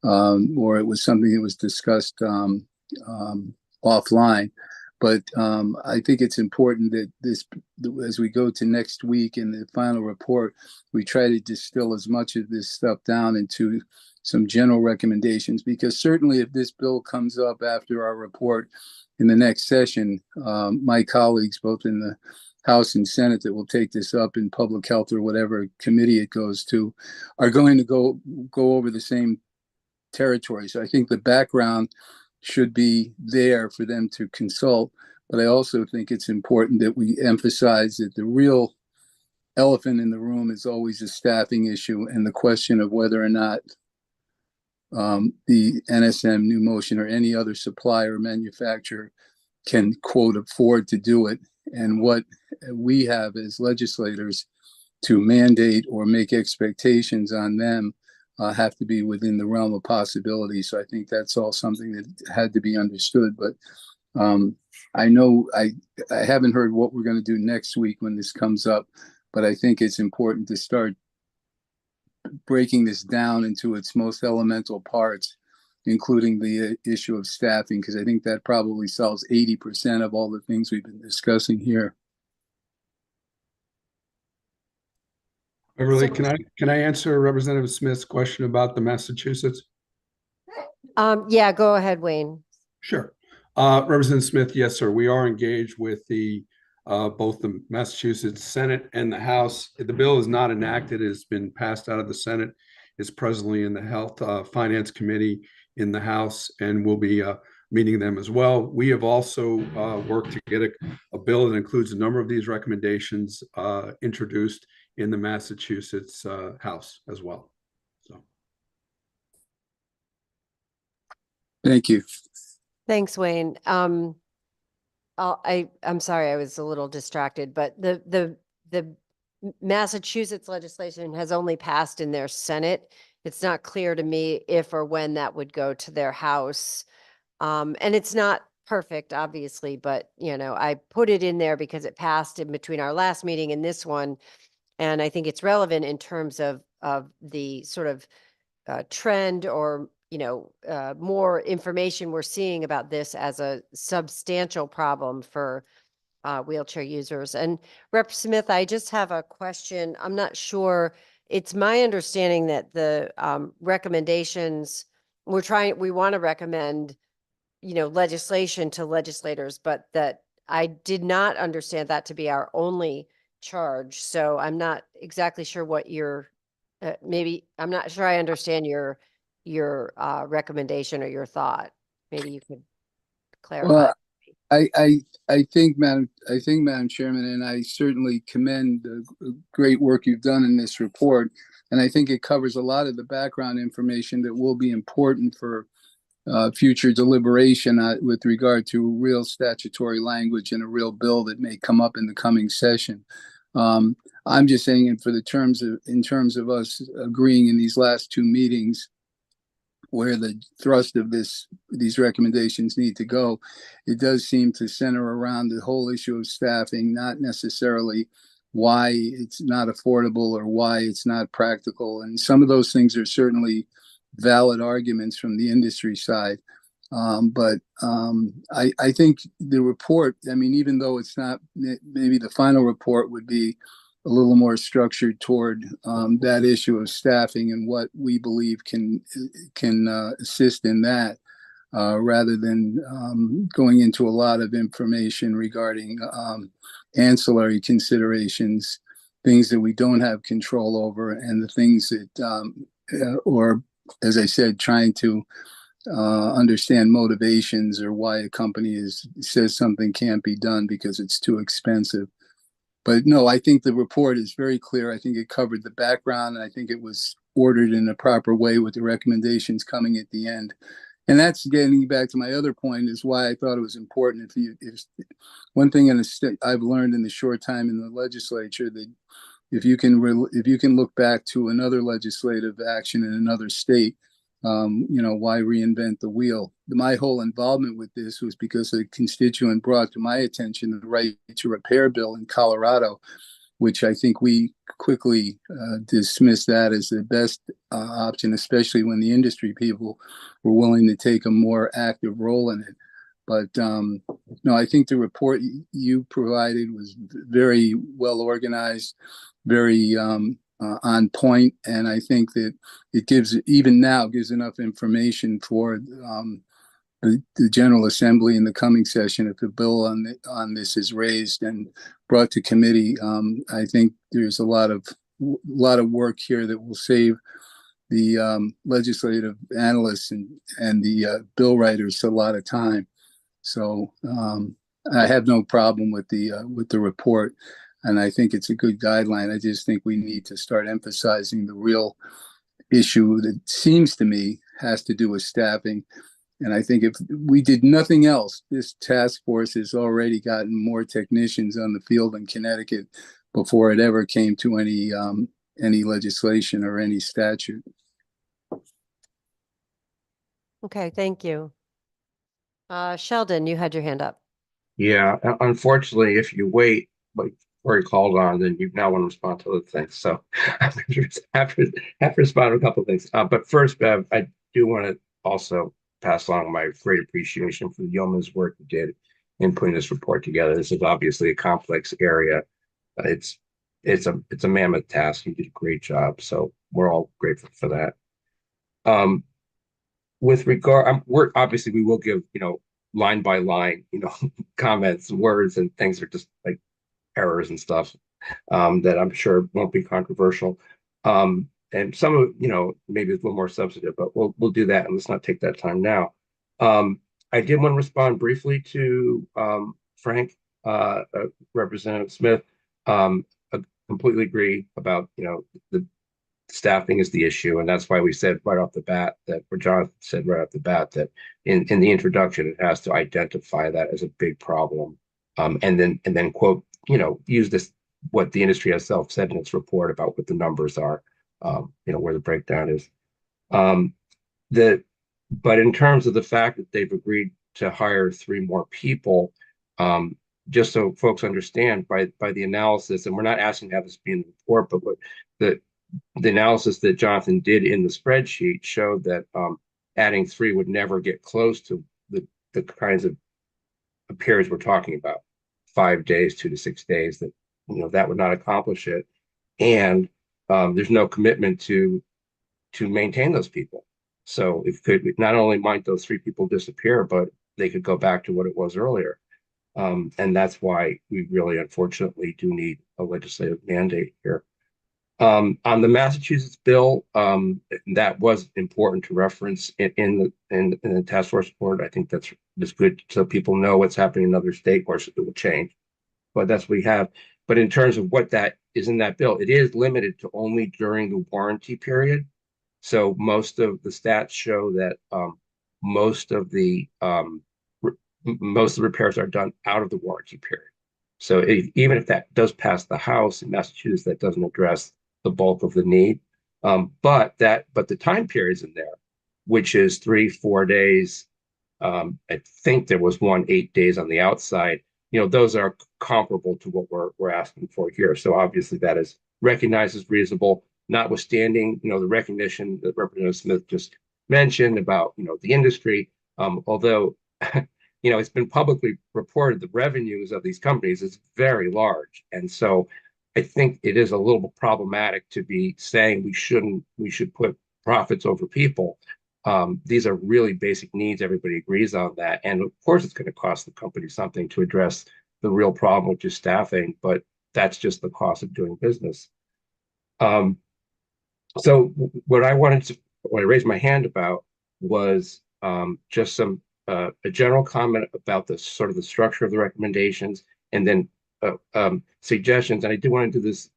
it was something that was discussed offline. But I think it's important that as we go to next week in the final report, we try to distill as much of this stuff down into some general recommendations, because certainly if this bill comes up after our report in the next session, my colleagues, both in the House and Senate, that will take this up in public health or whatever committee it goes to, are going to go over the same territory. So I think the background should be there for them to consult. But I also think it's important that we emphasize that the real elephant in the room is always a staffing issue, and the question of whether or not the NSM, New Motion, or any other supplier or manufacturer can, quote, afford to do it, and what we have as legislators to mandate or make expectations on them have to be within the realm of possibility. So I think that's all something that had to be understood. But I know I haven't heard what we're going to do next week when this comes up, but I think it's important to start breaking this down into its most elemental parts, including the issue of staffing, because I think that probably solves 80% of all the things we've been discussing here. Beverly, can I answer Representative Smith's question about the Massachusetts? Yeah, go ahead, Wayne. Sure. Representative Smith, yes, sir. We are engaged with both the Massachusetts Senate and the House. The bill is not enacted. It has been passed out of the Senate. It's presently in the Health Finance Committee in the House, and will be meeting them as well. We have also worked to get a bill that includes a number of these recommendations introduced in the Massachusetts House as well. So, Thank you. Thanks, Wayne. I'm sorry, I was a little distracted, but the Massachusetts legislation has only passed in their Senate. It's not clear to me if or when that would go to their House. And it's not perfect, obviously, but I put it in there because it passed in between our last meeting and this one. And I think it's relevant in terms of the sort of trend or more information we're seeing about this as a substantial problem for wheelchair users. And Rep. Smith, I just have a question. I'm not sure. It's my understanding that the recommendations we want to recommend, legislation to legislators, but that I did not understand that to be our only charge. So I'm not exactly sure what maybe I'm not sure I understand your recommendation or your thought. Maybe you could clarify. Well, I think, Madam Chairman, and I certainly commend the great work you've done in this report. And I think it covers a lot of the background information that will be important for future deliberation with regard to real statutory language and a real bill that may come up in the coming session. I'm just saying, in terms of us agreeing in these last two meetings, where the thrust of these recommendations need to go, it does seem to center around the whole issue of staffing, not necessarily why it's not affordable or why it's not practical. And some of those things are certainly valid arguments from the industry side. But I think the report, even though it's not, maybe the final report would be a little more structured toward that issue of staffing and what we believe can assist in that, rather than going into a lot of information regarding ancillary considerations, things that we don't have control over, and the things that, or as I said, trying to understand motivations or why a company says something can't be done because it's too expensive. But no, I think the report is very clear. I think it covered the background, and I think it was ordered in a proper way with the recommendations coming at the end. And that's getting back to my other point, is why I thought it was important. If one thing I've learned in the short time in the legislature, that if you can look back to another legislative action in another state, why reinvent the wheel? My whole involvement with this was because a constituent brought to my attention the right to repair bill in Colorado, which I think we quickly dismissed that as the best option, especially when the industry people were willing to take a more active role in it. But no, I think the report you provided was very well organized, very on point, and I think that it gives enough information for the General Assembly in the coming session. If the bill on this is raised and brought to committee, I think there's a lot of work here that will save the legislative analysts and the bill writers a lot of time. So I have no problem with the report. And I think it's a good guideline. I just think we need to start emphasizing the real issue that seems to me has to do with staffing. And I think if we did nothing else, this task force has already gotten more technicians on the field in Connecticut before it ever came to any legislation or any statute. Okay, thank you. Sheldon, you had your hand up. Yeah, unfortunately, if you wait, like Corey called on, then you now want to respond to other things. So I have to respond to a couple of things. But first, Bev, I do want to also pass along my great appreciation for the yeoman's work you did in putting this report together. This is obviously a complex area. It's a mammoth task. You did a great job. So we're all grateful for that. With regard, we will give, line by line, comments, words, and things are just like errors and stuff that I'm sure won't be controversial. And some of, maybe it's a little more substantive, but we'll do that, and let's not take that time now. I did want to respond briefly to Frank, Representative Smith. I completely agree about, the staffing is the issue, and that's why we said right off the bat that, or Jonathan said right off the bat that in the introduction it has to identify that as a big problem, and then quote, use this what the industry itself said in its report about what the numbers are, where the breakdown is. But in terms of the fact that they've agreed to hire 3 more people, just so folks understand by the analysis, and we're not asking to have this be in the report, but what the analysis that Jonathan did in the spreadsheet showed that adding 3 would never get close to the kinds of periods we're talking about, 5 days, 2 to 6 days, that would not accomplish it. And there's no commitment to maintain those people. So it could not only might those 3 people disappear, but they could go back to what it was earlier. And that's why we really, unfortunately, do need a legislative mandate here. On the Massachusetts bill, that was important to reference in the task force report. I think that's good so people know what's happening in other states. Of course, it will change, but that's what we have. But in terms of what that is in that bill, it is limited to only during the warranty period. So most of the stats show that most of the repairs are done out of the warranty period. So even if that does pass the House in Massachusetts, that doesn't address the bulk of the need. But the time periods in there, which is 3-4 days. I think there was 8 days on the outside. Those are comparable to what we're asking for here. So obviously that is recognized as reasonable, notwithstanding, the recognition that Representative Smith just mentioned about, the industry. Although, it's been publicly reported the revenues of these companies is very large. And so I think it is a little problematic to be saying we should put profits over people. These are really basic needs. Everybody agrees on that. And of course, it's going to cost the company something to address the real problem, which is staffing, but that's just the cost of doing business. So what I raised my hand about was just a general comment about the sort of the structure of the recommendations, and then suggestions. And I do want to do this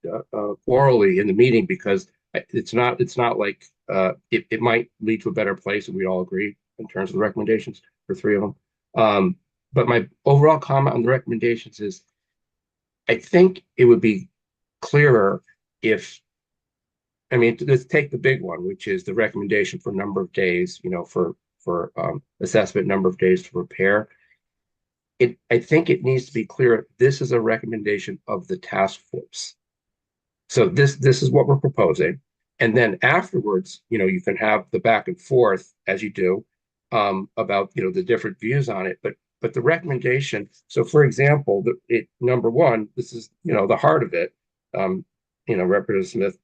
orally in the meeting because it's not like it might lead to a better place, and we all agree in terms of the recommendations for 3 of them. But my overall comment on the recommendations is, I think it would be clearer if, let's take the big one, which is the recommendation for number of days, for assessment, number of days to repair. I think it needs to be clear. This is a recommendation of the task force. So this is what we're proposing. And then afterwards, you can have the back and forth as you do about, the different views on it. But the recommendation, so for example, number 1, this is, the heart of it. Representative Smith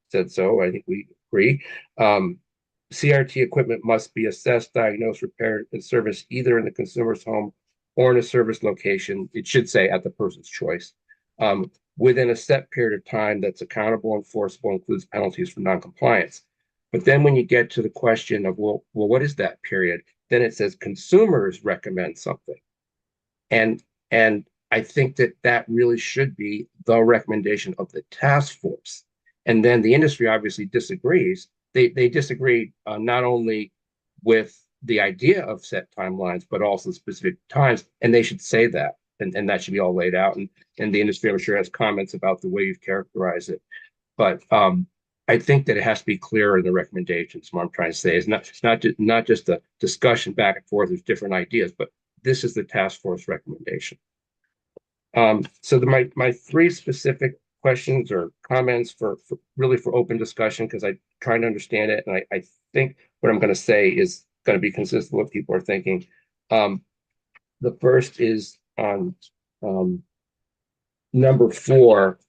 said so. I think we agree. CRT equipment must be assessed, diagnosed, repaired, and serviced either in the consumer's home or in a service location. It should say at the person's choice, within a set period of time that's accountable, enforceable, includes penalties for noncompliance. But then when you get to the question of, well, what is that period? Then it says consumers recommend something. And I think that really should be the recommendation of the task force. And then the industry obviously disagrees. They disagree not only with the idea of set timelines, but also specific times. And they should say that. And that should be all laid out. And the industry, I'm sure, has comments about the way you've characterized it. But I think that it has to be clearer in the recommendations. What I'm trying to say is not just a discussion back and forth. There's different ideas, but this is the task force recommendation. So my 3 specific questions or comments for open discussion, because I'm trying to understand it, and I think what I'm going to say is going to be consistent with what people are thinking. The first is on number 4.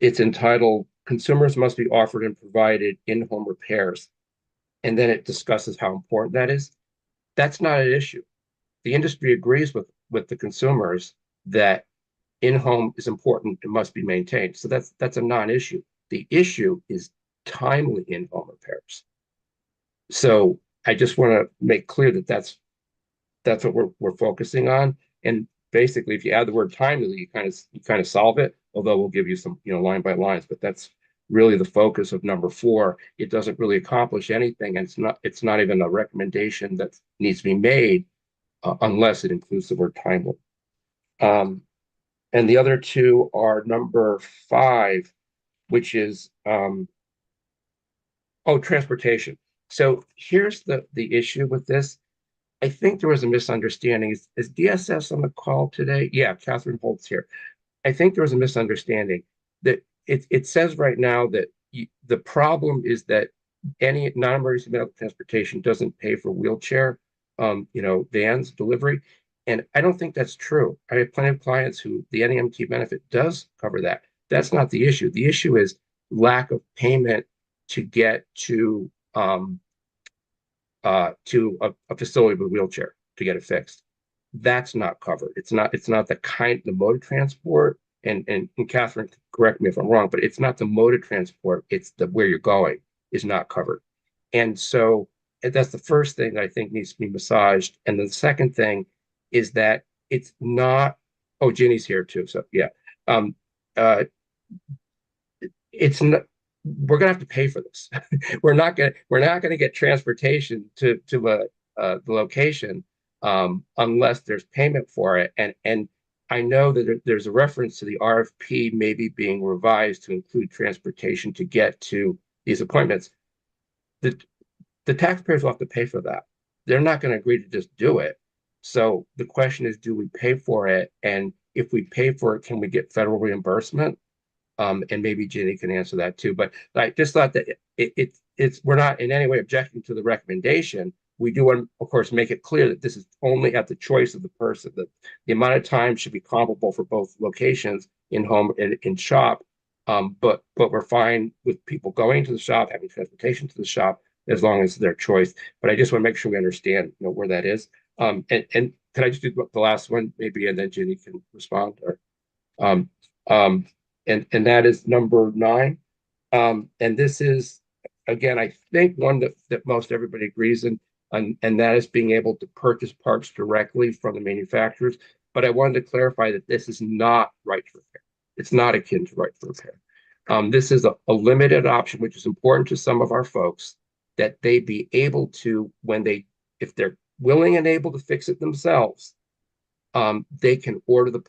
It's entitled "Consumers must be offered and provided in-home repairs," and then it discusses how important that is. That's not an issue. The industry agrees with the consumers that in-home is important and must be maintained. So that's a non-issue. The issue is timely in-home repairs. So I just want to make clear that that's what we're focusing on. And basically, if you add the word timely, you kind of solve it. Although we'll give you some, line by lines, but that's really the focus of number 4. It doesn't really accomplish anything, and it's not even a recommendation that needs to be made unless it includes the word timely. And the other two are number 5, which is transportation. So here's the issue with this. I think there was a misunderstanding. Is DSS on the call today? Yeah, Catherine Holt's here. I think there was a misunderstanding that it says right now that the problem is that any non-emergency medical transportation doesn't pay for wheelchair, vans delivery. And I don't think that's true. I have plenty of clients who the NEMT benefit does cover that. That's not the issue. The issue is lack of payment to get to a facility with a wheelchair to get it fixed. That's not covered. It's not the mode of transport. And Catherine, correct me if I'm wrong, but it's not the mode of transport. It's the where you're going is not covered. And so that's the first thing that I think needs to be massaged. And the second thing is that it's not. Oh, Ginny's here too. So yeah, it's not. We're gonna have to pay for this. we're not gonna get transportation to the location unless there's payment for it. And I know that there's a reference to the RFP maybe being revised to include transportation to get to these appointments. The taxpayers will have to pay for that. They're not going to agree to just do it. So the question is, do we pay for it? And if we pay for it, can we get federal reimbursement? And maybe Ginny can answer that too. But I just thought that we're not in any way objecting to the recommendation. We do want to, of course, make it clear that this is only at the choice of the person, that the amount of time should be comparable for both locations, in home and in shop. But we're fine with people going to the shop, having transportation to the shop, as long as their choice. But I just want to make sure we understand, where that is. And can I just do the last one, maybe, and then Ginny can respond? Or, and that is number 9. And this is, again, I think one that most everybody agrees in, and that is being able to purchase parts directly from the manufacturers. But I wanted to clarify that this is not right to repair. It's not akin to right to repair. This is a limited option, which is important to some of our folks, that they be able to, if they're willing and able to fix it themselves, they can order the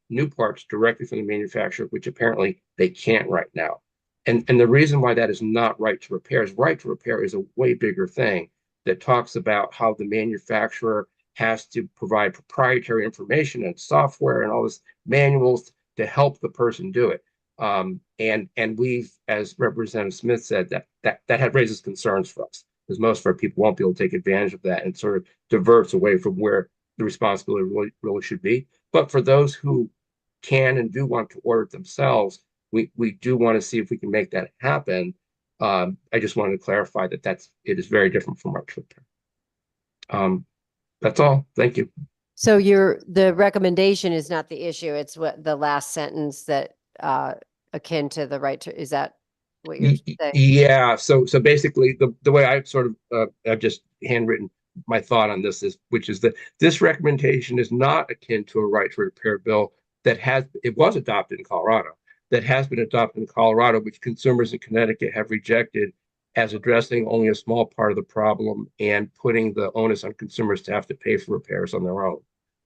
new parts directly from the manufacturer, which apparently they can't right now. And the reason why that is not right to repair is a way bigger thing that talks about how the manufacturer has to provide proprietary information and software and all this manuals to help the person do it. And we've, as Representative Smith said, that raises concerns for us, because most of our people won't be able to take advantage of that, and sort of diverts away from where the responsibility really should be. But for those who can and do want to order it themselves, we do want to see if we can make that happen. I just wanted to clarify that it is very different from our trip. That's all. Thank you. So the recommendation is not the issue. It's what the last sentence that akin to the right to, is that what you're saying? Yeah. So basically the way I've sort of I've just handwritten my thought on this which is that this recommendation is not akin to a right to repair bill it was adopted in Colorado, that has been adopted in Colorado, which consumers in Connecticut have rejected as addressing only a small part of the problem and putting the onus on consumers to have to pay for repairs on their own.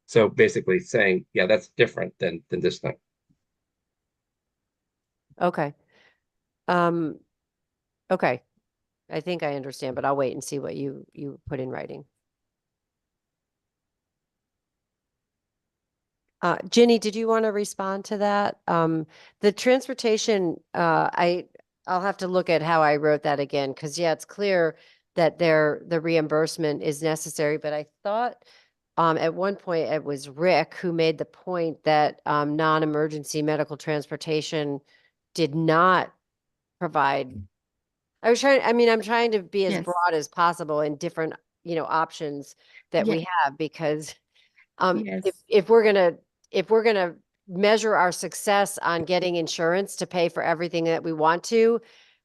So basically saying, yeah, that's different than this thing. Okay. Okay. I think I understand, but I'll wait and see what you put in writing. Ginny, did you want to respond to that? The transportation, I'll have to look at how I wrote that again, because yeah, it's clear that the reimbursement is necessary, but I thought at one point it was Rick who made the point that non-emergency medical transportation did not provide. I'm trying to be as Yes. broad as possible in different, options that we have, because Yes. if we're gonna measure our success on getting insurance to pay for everything that we want to,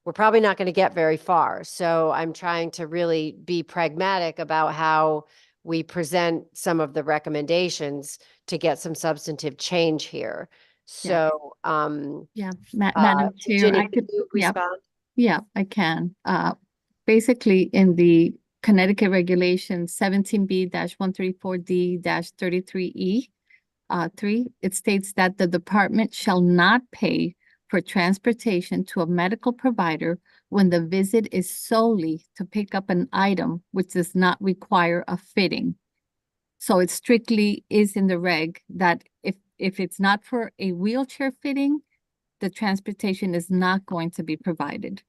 we're probably not going to get very far. So I'm trying to really be pragmatic about how we present some of the recommendations to get some substantive change here. So, Yeah, Madam Chair, Ginny, I can could, you yeah, respond? yeah, I can. Basically, in the Connecticut Regulation 17B-134D-33E, 3, it states that the department shall not pay for transportation to a medical provider when the visit is solely to pick up an item which does not require a fitting. So it strictly is in the reg that if it's not for a wheelchair fitting, the transportation is not going to be provided.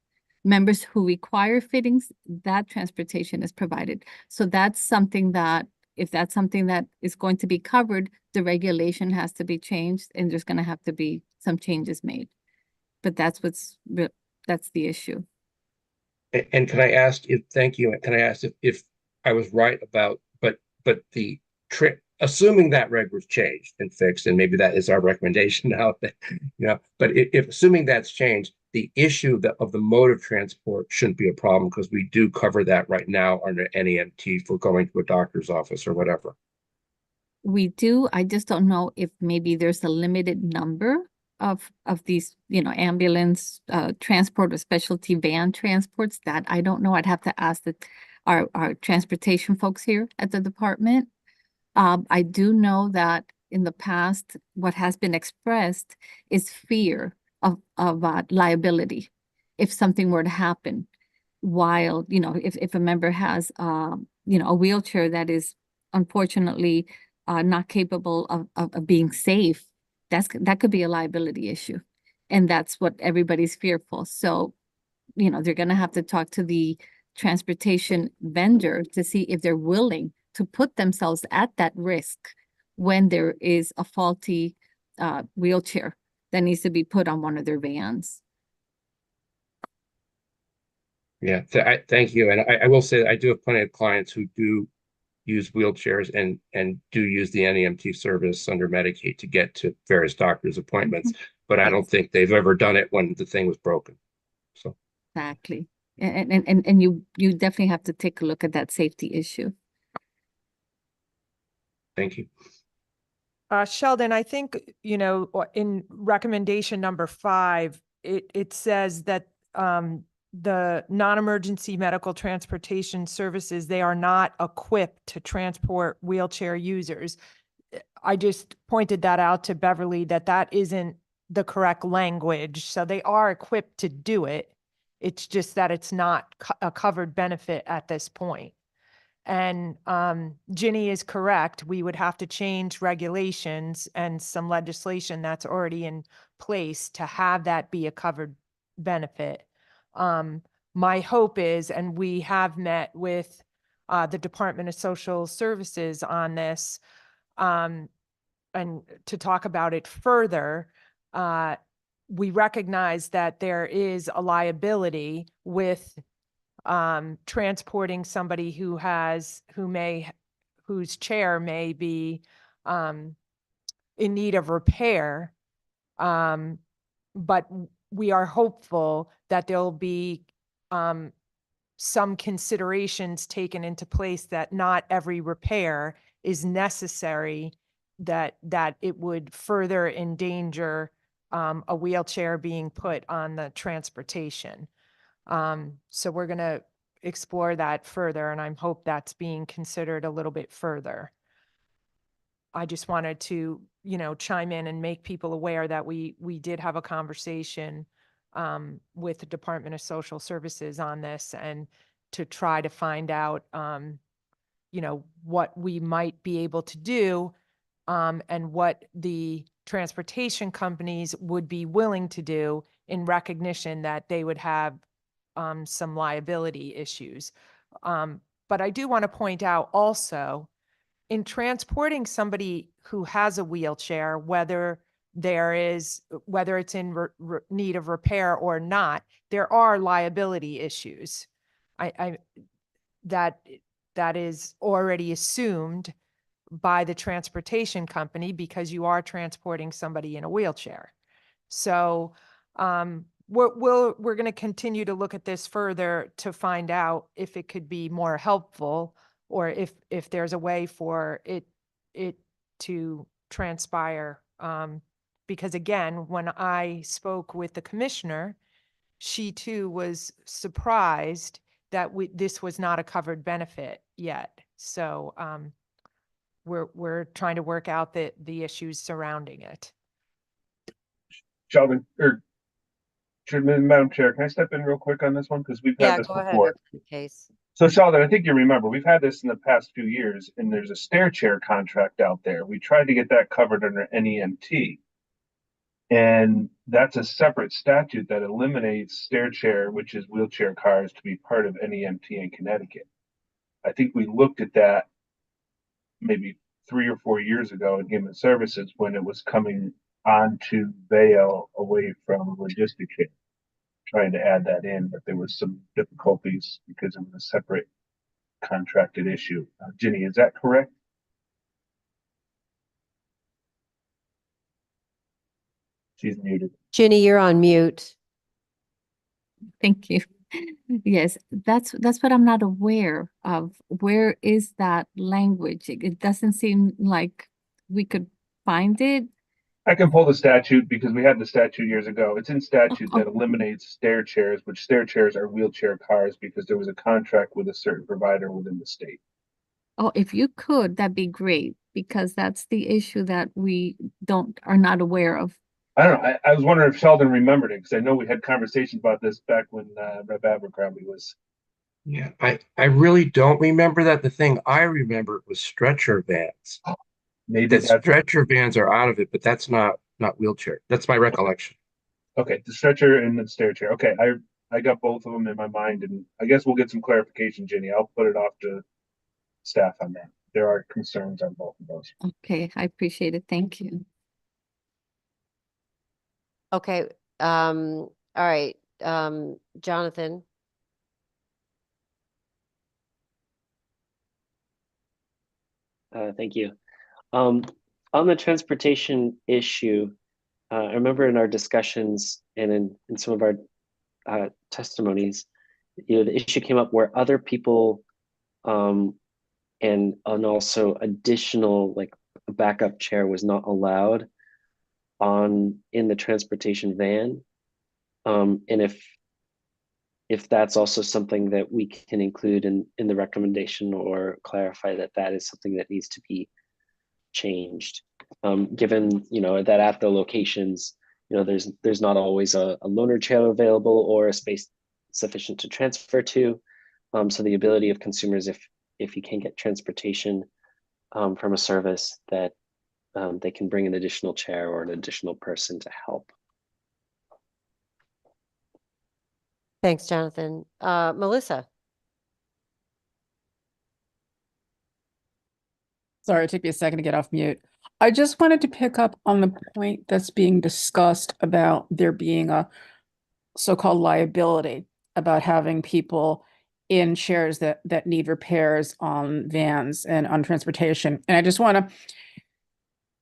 Members who require fittings, that transportation is provided. So that's something that, if that's something that is going to be covered, the regulation has to be changed and there's gonna have to be some changes made. But that's that's the issue. And can I ask if, thank you, can I ask if I was right about, but the trip, assuming that reg was changed and fixed, and maybe that is our recommendation now, but if assuming that's changed, the issue of the mode of transport shouldn't be a problem because we do cover that right now under NEMT for going to a doctor's office or whatever. We do, I just don't know if maybe there's a limited number of these, ambulance transport or specialty van transports that I don't know. I'd have to ask our transportation folks here at the department. I do know that in the past, what has been expressed is fear of liability if something were to happen. While, if a member has, a wheelchair that is unfortunately not capable of being safe, that could be a liability issue. And that's what everybody's fearful. So, they're gonna have to talk to the transportation vendor to see if they're willing to put themselves at that risk when there is a faulty wheelchair that needs to be put on one of their vans. Yeah, thank you. And I will say I do have plenty of clients who do use wheelchairs and do use the NEMT service under Medicaid to get to various doctor's appointments, but I don't think they've ever done it when the thing was broken. So Exactly. And you definitely have to take a look at that safety issue. thank you. Sheldon, I think, in recommendation number 5, it says that the non-emergency medical transportation services, they are not equipped to transport wheelchair users. I just pointed that out to Beverly that isn't the correct language. So they are equipped to do it. It's just that it's not a covered benefit at this point. And Ginny is correct. We would have to change regulations and some legislation that's already in place to have that be a covered benefit. My hope is, and we have met with the Department of Social Services on this, and to talk about it further, we recognize that there is a liability with transporting somebody whose chair may be in need of repair. But we are hopeful that there'll be some considerations taken into place that not every repair is necessary, that it would further endanger a wheelchair being put on the transportation. So we're going to explore that further, and I hope that's being considered a little bit further. I just wanted to, chime in and make people aware that we did have a conversation with the Department of Social Services on this, and to try to find out, what we might be able to do, and what the transportation companies would be willing to do in recognition that they would have some liability issues. But I do want to point out also, in transporting somebody who has a wheelchair, whether it's in need of repair or not, there are liability issues. That is already assumed by the transportation company because you are transporting somebody in a wheelchair. So we're going to continue to look at this further to find out if it could be more helpful, or if there's a way for it to transpire. Because again, when I spoke with the commissioner, she too was surprised that this was not a covered benefit yet. So we're trying to work out the issues surrounding it. Sheldon, or Madam Chair, can I step in real quick on this one? Because we've Yeah, had this go ahead, before. Case. So Sheldon, I think you remember, we've had this in the past few years, and there's a stair chair contract out there. We tried to get that covered under NEMT. And that's a separate statute that eliminates stair chair, which is wheelchair cars, to be part of NEMT in Connecticut. I think we looked at that maybe 3 or 4 years ago in Human Services when it was coming onto Vail away from logistic care, trying to add that in, but there was some difficulties because it was a separate contracted issue. Ginny, is that correct? She's muted. Ginny, you're on mute. Thank you. Yes, that's what I'm not aware of. Where is that language? It doesn't seem like we could find it. I can pull the statute because we had the statute years ago. It's in statute Oh. that eliminates stair chairs, which stair chairs are wheelchair cars because there was a contract with a certain provider within the state. Oh, if you could, that'd be great, because that's the issue that we are not aware of. I don't know. I was wondering if Sheldon remembered it because I know we had conversations about this back when Rep. Abercrombie was. Yeah, I really don't remember that. The thing I remember was stretcher vans. Maybe That that's stretcher vans are out of it, but that's not wheelchair. That's my recollection. okay. The stretcher and the stair chair. Okay, I got both of them in my mind, and I guess we'll get some clarification, Ginny. I'll put it off to staff on that. There are concerns on both of those. Okay, I appreciate it. Thank you. Okay, all right, Jonathan. Thank you. On the transportation issue, I remember in our discussions and in some of our testimonies, the issue came up where other people and also additional, like a backup chair was not allowed in the transportation van. And if that's also something that we can include in the recommendation or clarify that is something that needs to be changed, given that at the locations there's not always a loaner chair available or a space sufficient to transfer to, so the ability of consumers, if you can get transportation from a service, that they can bring an additional chair or an additional person to help. Thanks, Jonathan. Melissa. Sorry, it took me a second to get off mute. I just wanted to pick up on the point that's being discussed about there being a so-called liability about having people in chairs that need repairs on vans and on transportation. And I just want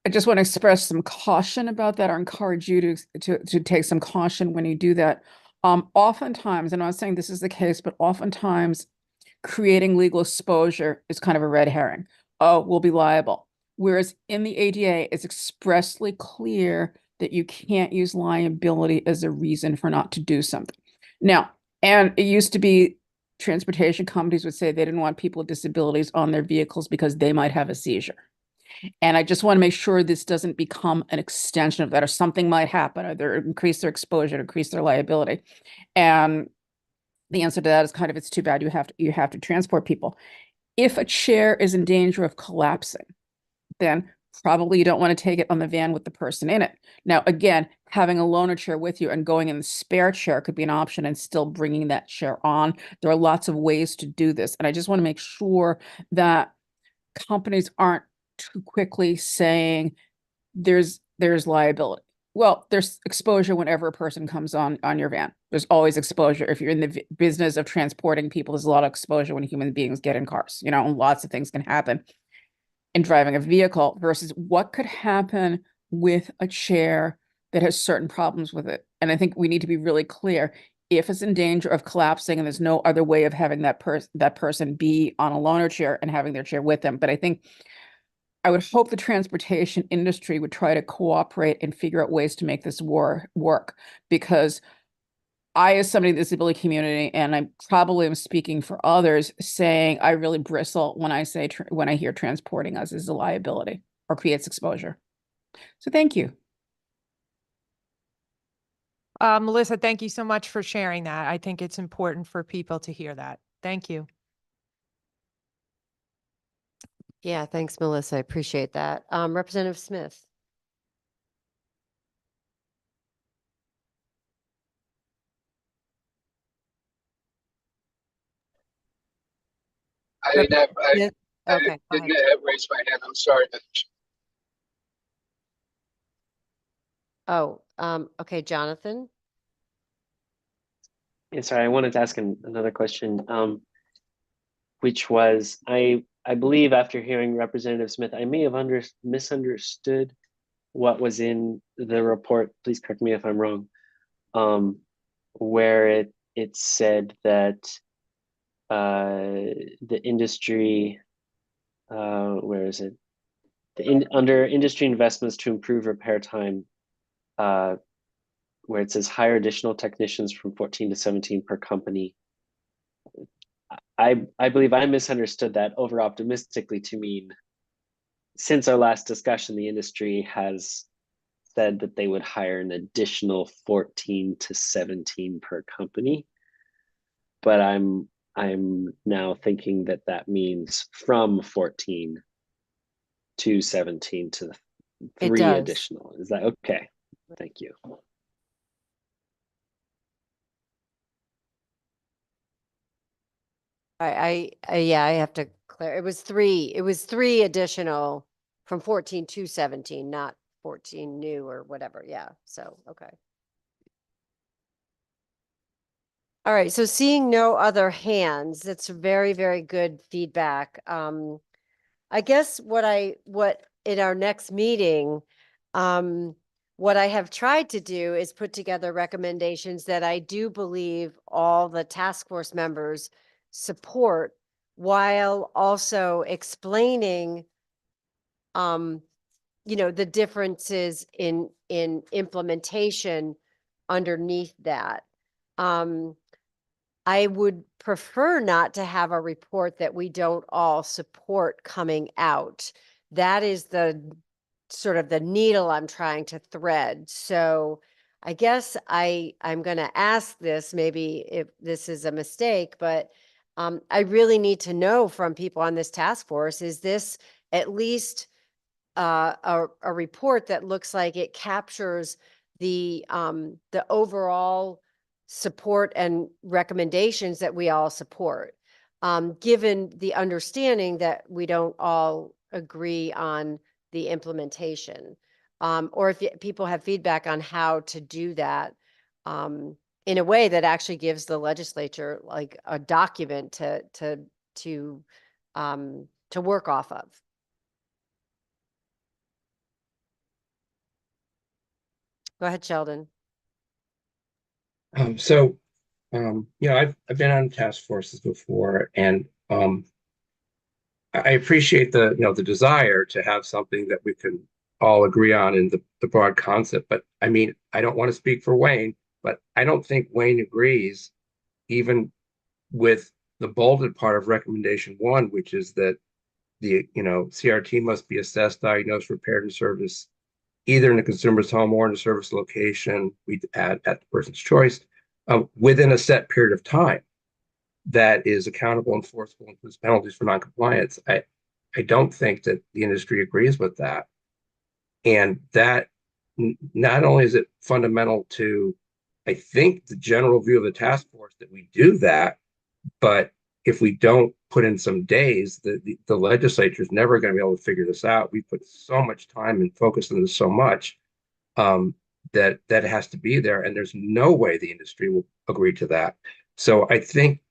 to express some caution about that, or encourage you to take some caution when you do that. Oftentimes, and I'm not saying this is the case, but oftentimes creating legal exposure is kind of a red herring. Oh, we'll be liable. Whereas in the ADA, it's expressly clear that you can't use liability as a reason for not to do something. Now, and it used to be transportation companies would say they didn't want people with disabilities on their vehicles because they might have a seizure. And I just want to make sure this doesn't become an extension of that, or something might happen, or they increase their exposure, increase their liability. And the answer to that is kind of, it's too bad you have to transport people. If a chair is in danger of collapsing, then probably you don't want to take it on the van with the person in it. Now, again, having a loaner chair with you and going in the spare chair could be an option, and still bringing that chair on. There are lots of ways to do this. And I just want to make sure that companies aren't too quickly saying there's liability. Well, there's exposure whenever a person comes on your van. There's always exposure. If you're in the business of transporting people, there's a lot of exposure when human beings get in cars, and lots of things can happen in driving a vehicle, versus what could happen with a chair that has certain problems with it. And I think we need to be really clear. If it's in danger of collapsing and there's no other way of having that person be on a loaner chair and having their chair with them. But I would hope the transportation industry would try to cooperate and figure out ways to make this work, because I, as somebody in the disability community, and I probably am speaking for others, saying I really bristle when I say when I hear transporting us is a liability or creates exposure. So thank you. Melissa, thank you so much for sharing that. I think it's important for people to hear that. Thank you. Yeah, thanks, Melissa. I appreciate that. Representative Smith. I didn't have, Smith? I Okay, go didn't ahead. have raised my hand. I'm sorry. Oh, okay, Jonathan. Yeah, sorry, I wanted to ask another question, which was, I believe after hearing Representative Smith, I may have misunderstood what was in the report. Please correct me if I'm wrong. Where it said that the industry, where is it? Under industry investments to improve repair time, where it says hire additional technicians from 14 to 17 per company. I believe I misunderstood that over optimistically to mean, since our last discussion, the industry has said that they would hire an additional 14 to 17 per company. But I'm now thinking that that means from 14 to 17 to It 3 does. additional. Is that okay? Thank you. Yeah, I have to clear. It was three additional from 14 to 17, not 14 new or whatever. Yeah. So, okay. All right. So seeing no other hands, that's very, very good feedback. I guess what in our next meeting, what I have tried to do is put together recommendations that I do believe all the task force members support, while also explaining, the differences in implementation underneath that. I would prefer not to have a report that we don't all support coming out. That is the sort of the needle I'm trying to thread. So I guess I'm going to ask this, maybe if this is a mistake, but I really need to know from people on this task force, is this at least a report that looks like it captures the overall support and recommendations that we all support, given the understanding that we don't all agree on the implementation, or if people have feedback on how to do that in a way that actually gives the legislature like a document to work off of. Go ahead, Sheldon. I've been on task forces before, and I appreciate the desire to have something that we can all agree on in the broad concept. But I mean, I don't want to speak for Wayne, but I don't think Wayne agrees even with the bolded part of recommendation 1, which is that the CRT must be assessed, diagnosed, repaired, and serviced either in the consumer's home or in a service location, we add at the person's choice, within a set period of time that is accountable, enforceable, and includes penalties for noncompliance. I don't think that the industry agrees with that. And that not only is it fundamental to, I think, the general view of the task force that we do that, but if we don't put in some days, the legislature is never going to be able to figure this out. We put so much time and focus on this so much that has to be there, and there's no way the industry will agree to that. So I think,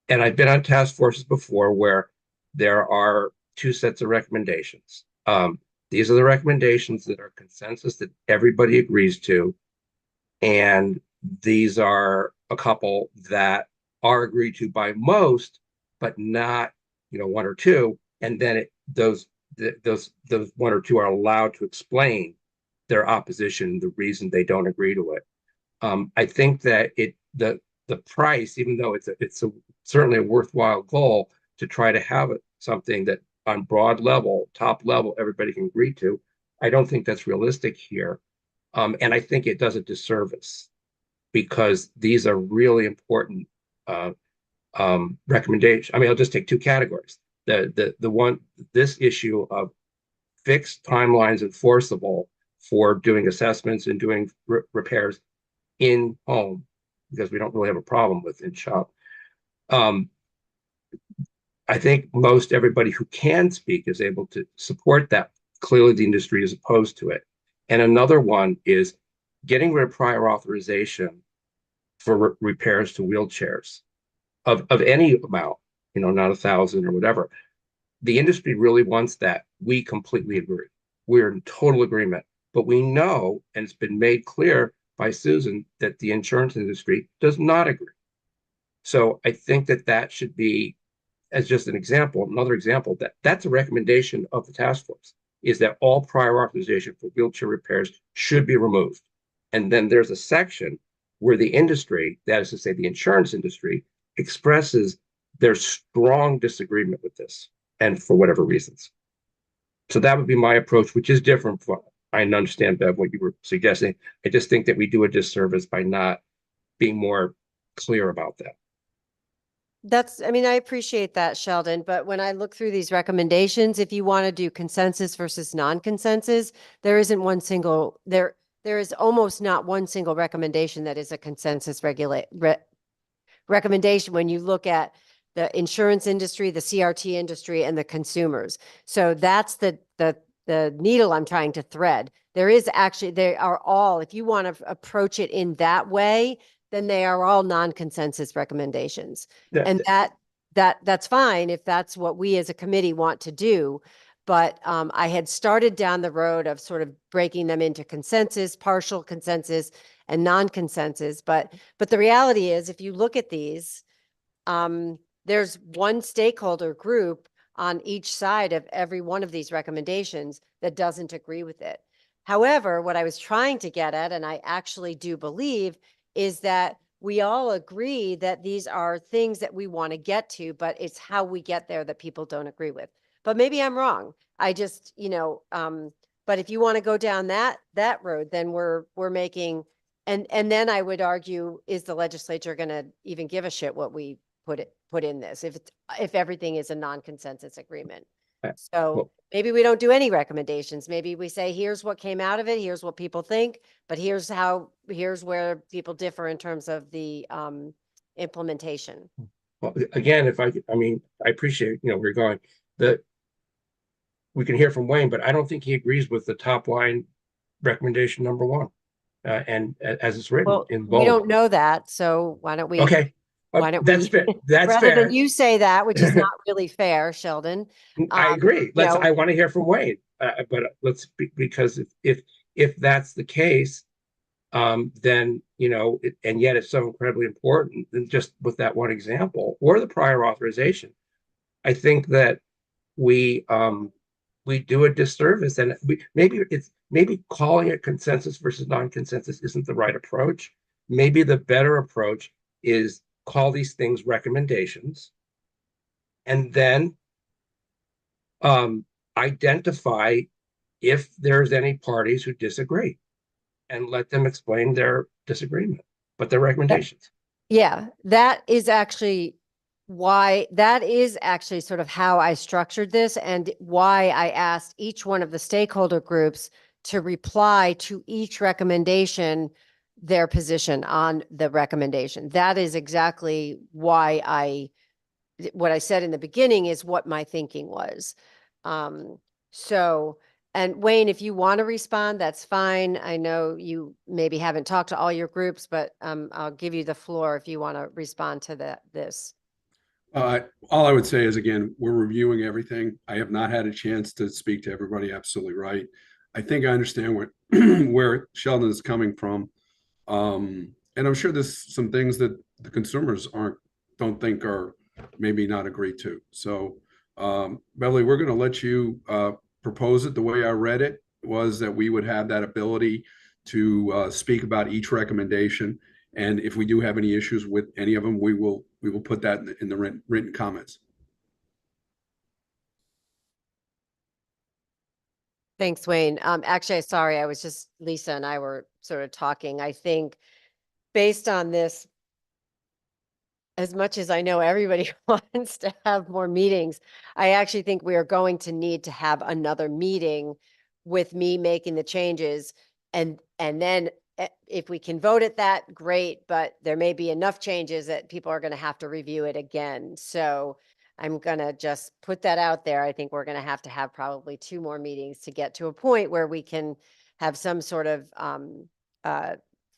and I've been on task forces before where there are 2 sets of recommendations. These are the recommendations that are consensus that everybody agrees to. And these are a couple that are agreed to by most, but not, one or two. And then those one or two are allowed to explain their opposition, the reason they don't agree to it. I think that the price, even though it's certainly a worthwhile goal to try to have something that on broad level, top level, everybody can agree to, I don't think that's realistic here. And I think it does a disservice because these are really important recommendations. I mean, I'll just take two categories. This issue of fixed timelines enforceable for doing assessments and doing repairs in home, because we don't really have a problem with in shop. I think most everybody who can speak is able to support that. Clearly, the industry is opposed to it. And another one is getting rid of prior authorization for repairs to wheelchairs of any amount, not 1,000 or whatever. The industry really wants that. We completely agree. We're in total agreement. But we know, and it's been made clear by Susan, that the insurance industry does not agree. So I think that should be, as just an example, another example, that's a recommendation of the task force, is that all prior authorization for wheelchair repairs should be removed. And then there's a section where the industry, that is to say the insurance industry, expresses their strong disagreement with this, and for whatever reasons. So that would be my approach, which is different from, I understand, Bev, what you were suggesting. I just think that we do a disservice by not being more clear about that. I appreciate that, Sheldon, but when I look through these recommendations, if you want to do consensus versus non-consensus, there isn't one single, there is almost not one single recommendation that is a consensus recommendation when you look at the insurance industry, the CRT industry, and the consumers. So that's the needle I'm trying to thread. They are all, if you want to approach it in that way, then they are all non-consensus recommendations. Yeah. And that's fine if that's what we as a committee want to do. But I had started down the road of sort of breaking them into consensus, partial consensus, and non-consensus. But the reality is, if you look at these, there's one stakeholder group on each side of every one of these recommendations that doesn't agree with it. However, what I was trying to get at, and I actually do believe, is that we all agree that these are things that we want to get to, but it's how we get there that people don't agree with. But maybe I'm wrong. I just, but if you want to go down that road, then we're making, and then I would argue, is the legislature going to even give a shit what we put in this if everything is a non-consensus agreement? So maybe we don't do any recommendations. Maybe we say, here's what came out of it. Here's what people think, but here's where people differ in terms of the implementation. Well, again, I appreciate, where you're going. We can hear from Wayne, but I don't think he agrees with the top line recommendation number one. And as it's written in bold. We don't know that. So why don't we? Okay. Why don't that's fair. That's rather fair. than you say that, which is not really fair, Sheldon. I agree. I want to hear from Wayne, but let's because if that's the case, then and yet it's so incredibly important. Then just with that one example or the prior authorization, I think that we do a disservice, and maybe calling it consensus versus non-consensus isn't the right approach. Maybe the better approach is call these things recommendations, and then identify if there's any parties who disagree and let them explain their disagreement, but their recommendations. Yeah, that is actually sort of how I structured this and why I asked each one of the stakeholder groups to reply to each recommendation their position on the recommendation. That is exactly why what I said in the beginning is what my thinking was. And Wayne, if you want to respond, that's fine. I know you maybe haven't talked to all your groups, but I'll give you the floor if you want to respond to this. All I would say is, again, we're reviewing everything. I have not had a chance to speak to everybody. Absolutely right. I think I understand what where Sheldon is coming from. And I'm sure there's some things that the consumers don't think are maybe not agreed to. So, Beverly, we're going to let you propose it. The way I read it was that we would have that ability to speak about each recommendation. And if we do have any issues with any of them, we will put that in the written comments. Thanks, Wayne. Actually, sorry, I was just, Lisa and I were sort of talking. I think based on this, as much as I know everybody wants to have more meetings, I actually think we are going to need to have another meeting with me making the changes. And then if we can vote at that, great, but there may be enough changes that people are going to have to review it again. So I'm going to just put that out there. I think we're going to have probably 2 more meetings to get to a point where we can have some sort of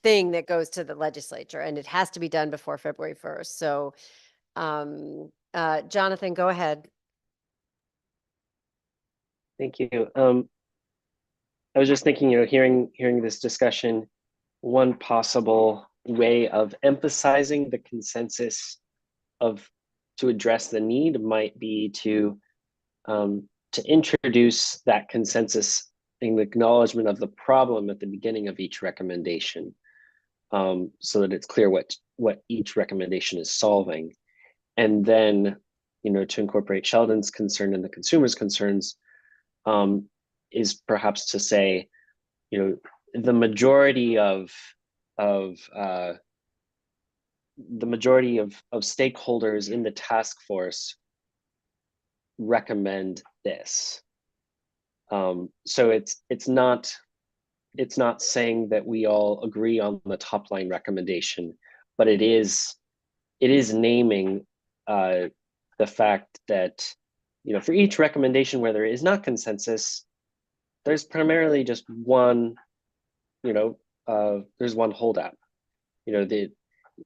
thing that goes to the legislature, and it has to be done before February 1st. So, Jonathan, go ahead. Thank you. I was just thinking, hearing this discussion, one possible way of emphasizing the consensus to address the need might be to introduce that consensus in the acknowledgement of the problem at the beginning of each recommendation, so that it's clear what each recommendation is solving. And then, to incorporate Sheldon's concern and the consumer's concerns, is perhaps to say, the majority of stakeholders in the task force recommend this. So it's not saying that we all agree on the top line recommendation, but it is naming the fact that, for each recommendation where there is not consensus, there's primarily just one, there's one holdout.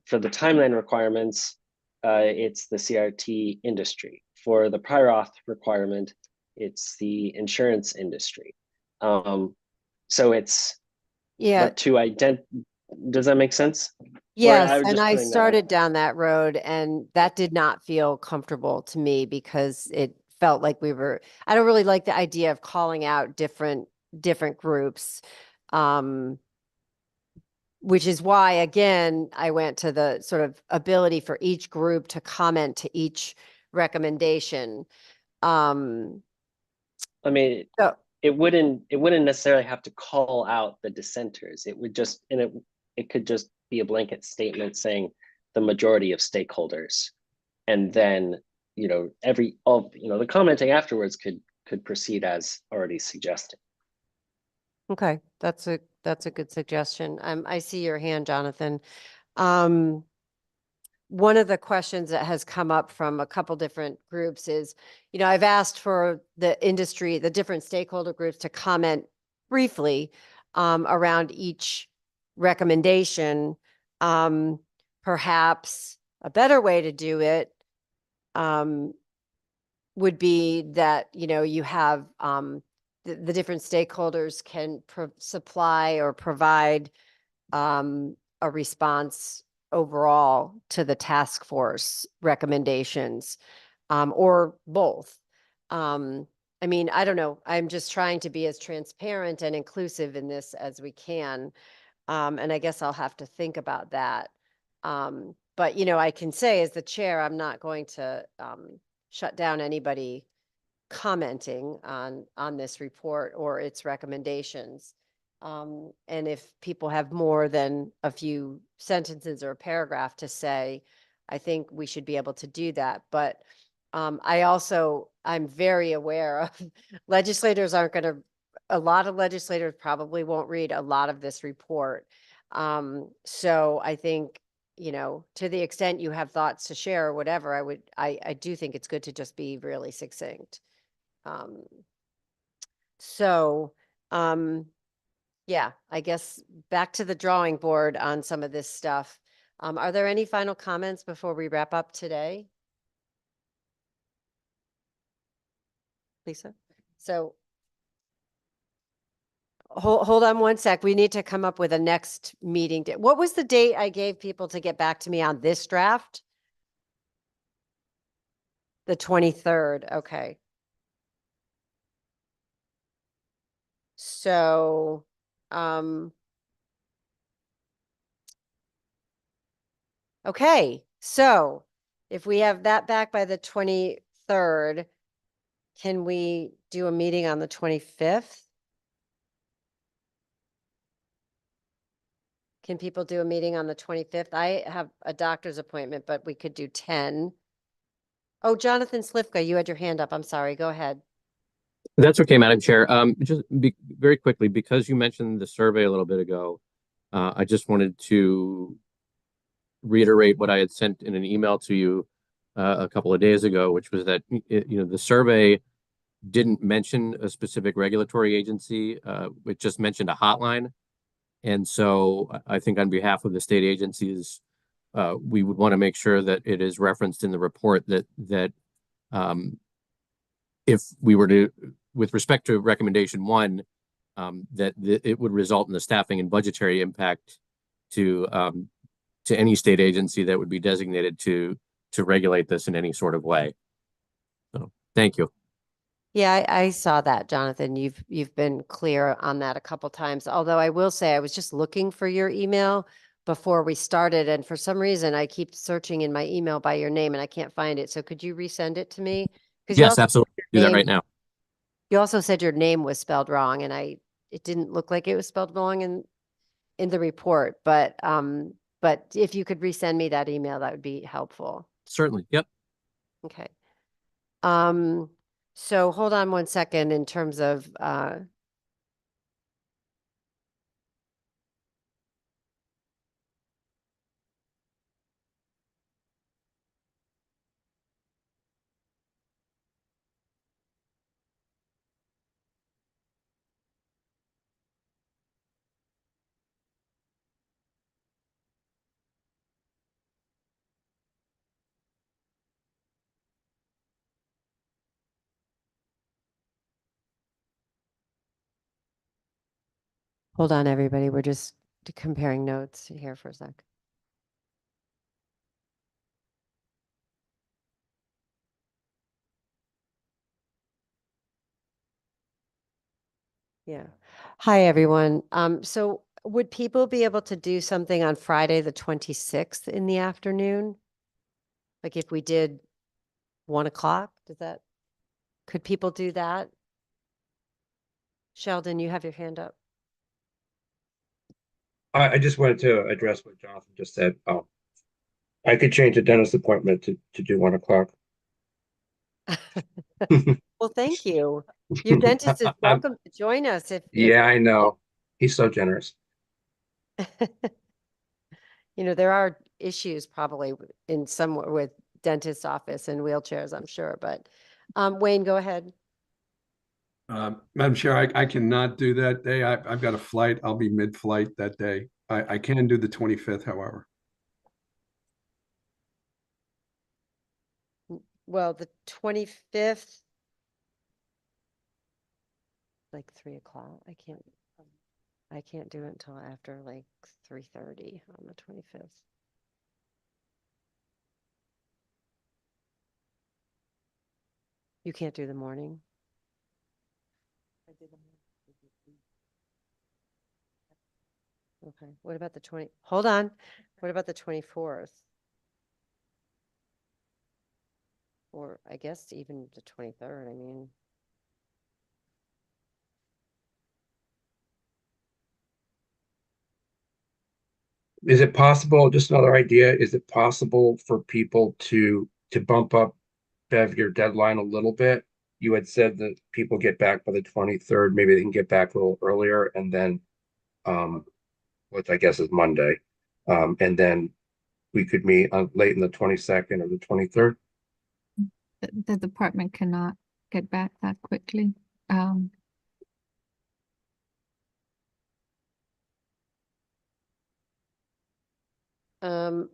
For the timeline requirements, it's the CRT industry. For the prior auth requirement, it's the insurance industry. So it's, Yeah. Does that make sense? Yes, and I started down that road, and that did not feel comfortable to me because it felt like I don't really like the idea of calling out different groups. Which is why, again, I went to the sort of ability for each group to comment to each recommendation. I mean, so it wouldn't necessarily have to call out the dissenters. It would just, and it could just be a blanket statement saying the majority of stakeholders, and then the commenting afterwards could proceed as already suggested. Okay, that's a good suggestion. I see your hand, Jonathan. One of the questions that has come up from a couple different groups is, I've asked for the industry, the different stakeholder groups to comment briefly around each recommendation. Perhaps a better way to do it would be that, you have the different stakeholders can supply or provide a response overall to the task force recommendations, or both. I mean, I don't know. I'm just trying to be as transparent and inclusive in this as we can. And I guess I'll have to think about that. But, I can say as the chair, I'm not going to shut down anybody commenting on this report or its recommendations. And if people have more than a few sentences or a paragraph to say, I think we should be able to do that. But I'm very aware of legislators a lot of legislators probably won't read a lot of this report. So I think, to the extent you have thoughts to share or whatever, I do think it's good to just be really succinct. Yeah, I guess back to the drawing board on some of this stuff. Are there any final comments before we wrap up today? Lisa. So hold on one sec. We need to come up with a next meeting. What was the date I gave people to get back to me on this draft? The 23rd. Okay. So, okay. So if we have that back by the 23rd, can we do a meeting on the 25th? Can people do a meeting on the 25th? I have a doctor's appointment, but we could do 10. Oh, Jonathan Slifka, you had your hand up. I'm sorry. Go ahead. That's okay, Madam Chair. Very quickly, because you mentioned the survey a little bit ago, I just wanted to reiterate what I had sent in an email to you a couple of days ago, which was that the survey didn't mention a specific regulatory agency. It just mentioned a hotline. And so I think on behalf of the state agencies, we would want to make sure that it is referenced in the report that if we were to, with respect to recommendation 1, that it would result in the staffing and budgetary impact to any state agency that would be designated to regulate this in any sort of way. So thank you. Yeah, I saw that, Jonathan. You've been clear on that a couple times. Although I will say I was just looking for your email before we started, and for some reason I keep searching in my email by your name and I can't find it. So could you resend it to me? Yes, absolutely. Do that right now. You also said your name was spelled wrong, and it didn't look like it was spelled wrong in the report. But if you could resend me that email, that would be helpful. Certainly. Yep. Okay. So hold on one second in terms of hold on, everybody. We're just comparing notes here for a sec. Yeah. Hi, everyone. So would people be able to do something on Friday, the 26th in the afternoon? Like if we did 1 o'clock, could people do that? Sheldon, you have your hand up. I just wanted to address what Jonathan just said. I could change the dentist appointment to do 1 o'clock. Well, thank you. Your dentist is welcome to join us Yeah, I know. He's so generous. There are issues probably in some with dentist office and wheelchairs, I'm sure, but Wayne, go ahead. Madam Chair, I cannot do that day. I've got a flight. I'll be mid-flight that day. I can do the 25th, however. Well, the 25th, like 3 o'clock. I can't do it until after like 3:30 on the 25th. You can't do the morning? Okay. What about the 20? Hold on. What about the 24th? Or I guess even the 23rd, I mean. Is it possible, just another idea, is it possible for people to bump up your deadline a little bit? You had said that people get back by the 23rd, maybe they can get back a little earlier, and then which I guess is Monday. And then we could meet on late in the 22nd or the 23rd. The department cannot get back that quickly.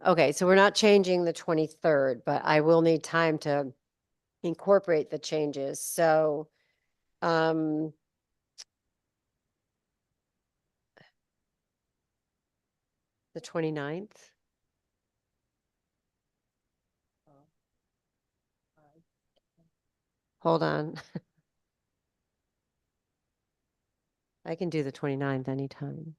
Okay, so we're not changing the 23rd, but I will need time to incorporate the changes. So Um, the 29th. Hold on. I can do the 29th anytime.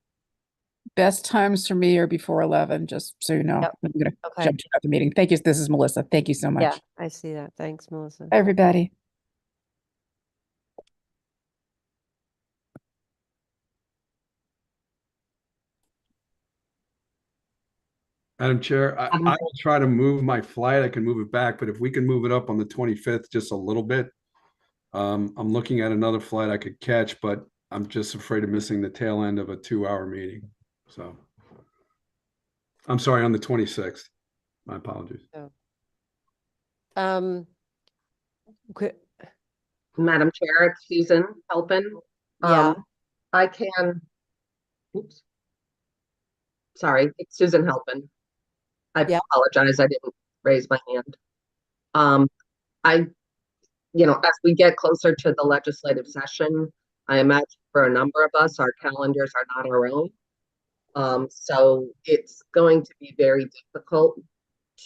Best times for me are before 11, just so you know. Yep. I'm gonna Okay. jump to the meeting. Thank you. This is Melissa. Thank you so Yeah, much. I see that. Thanks, Melissa. Everybody. Madam Chair, I will try to move my flight. I can move it back, but if we can move it up on the 25th just a little bit. I'm looking at another flight I could catch, but I'm just afraid of missing the tail end of a 2-hour meeting. So I'm sorry, on the 26th. My apologies. Qu- Madam Chair, it's Susan Halpin. Yeah. I can, oops. Sorry, it's Susan Halpin. I Yeah. apologize, I didn't raise my hand. As we get closer to the legislative session, I imagine for a number of us, our calendars are not our own. So it's going to be very difficult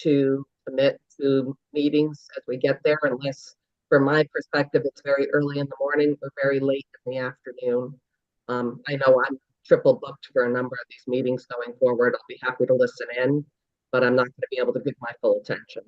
to commit to meetings as we get there, unless, from my perspective, it's very early in the morning or very late in the afternoon. I know I'm triple booked for a number of these meetings going forward. I'll be happy to listen in, but I'm not going to be able to give my full attention.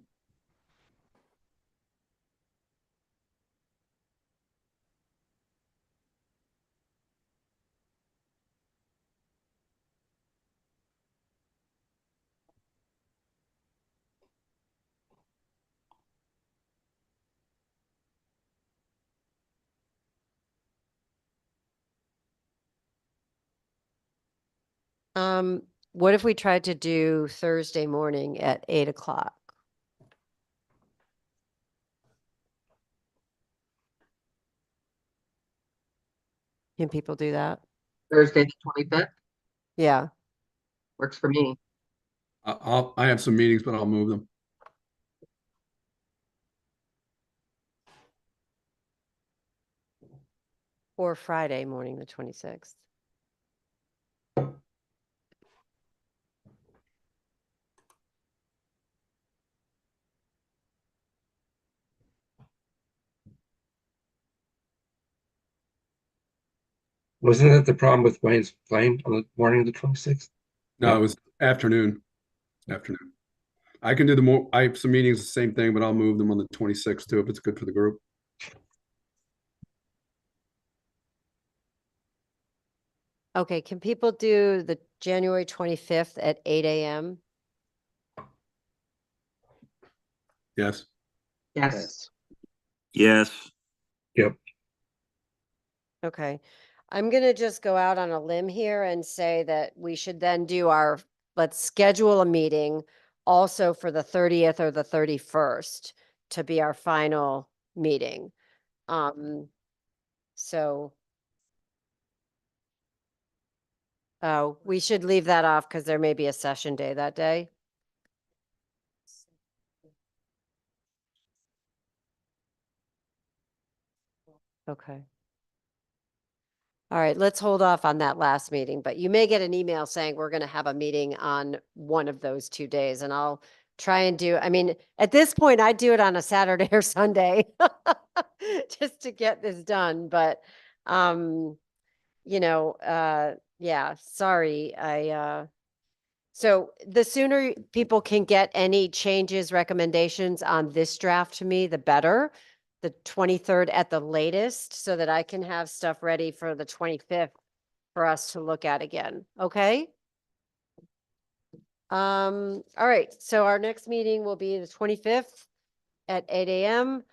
What if we tried to do Thursday morning at 8 o'clock? Can people do that? Thursday the 25th Yeah. works for me. I have some meetings, but I'll move them. Or Friday morning, the 26th. Wasn't that the problem with Wayne's plane on the morning of the 26th? No, it was afternoon. Afternoon. I can do I have some meetings, the same thing, but I'll move them on the 26th too, if it's good for the group. Okay, can people do the January 25th at 8 a.m.? Yes. Yes. Yes. Yep. Okay. I'm gonna just go out on a limb here and say that we should then do let's schedule a meeting also for the 30th or the 31st to be our final meeting. So we should leave that off because there may be a session day that day. Okay. All right, let's hold off on that last meeting, but you may get an email saying we're going to have a meeting on one of those 2 days, and I'll try and at this point, I'd do it on a Saturday or Sunday just to get this done. But, yeah, sorry. So the sooner people can get any changes, recommendations on this draft to me, the better. The 23rd at the latest, so that I can have stuff ready for the 25th for us to look at again. Okay? All right. So our next meeting will be the 25th at 8 a.m.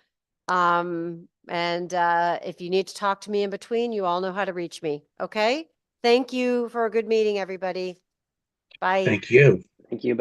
If you need to talk to me in between, you all know how to reach me. Okay? Thank you for a good meeting, everybody. Bye. Thank you. Thank you.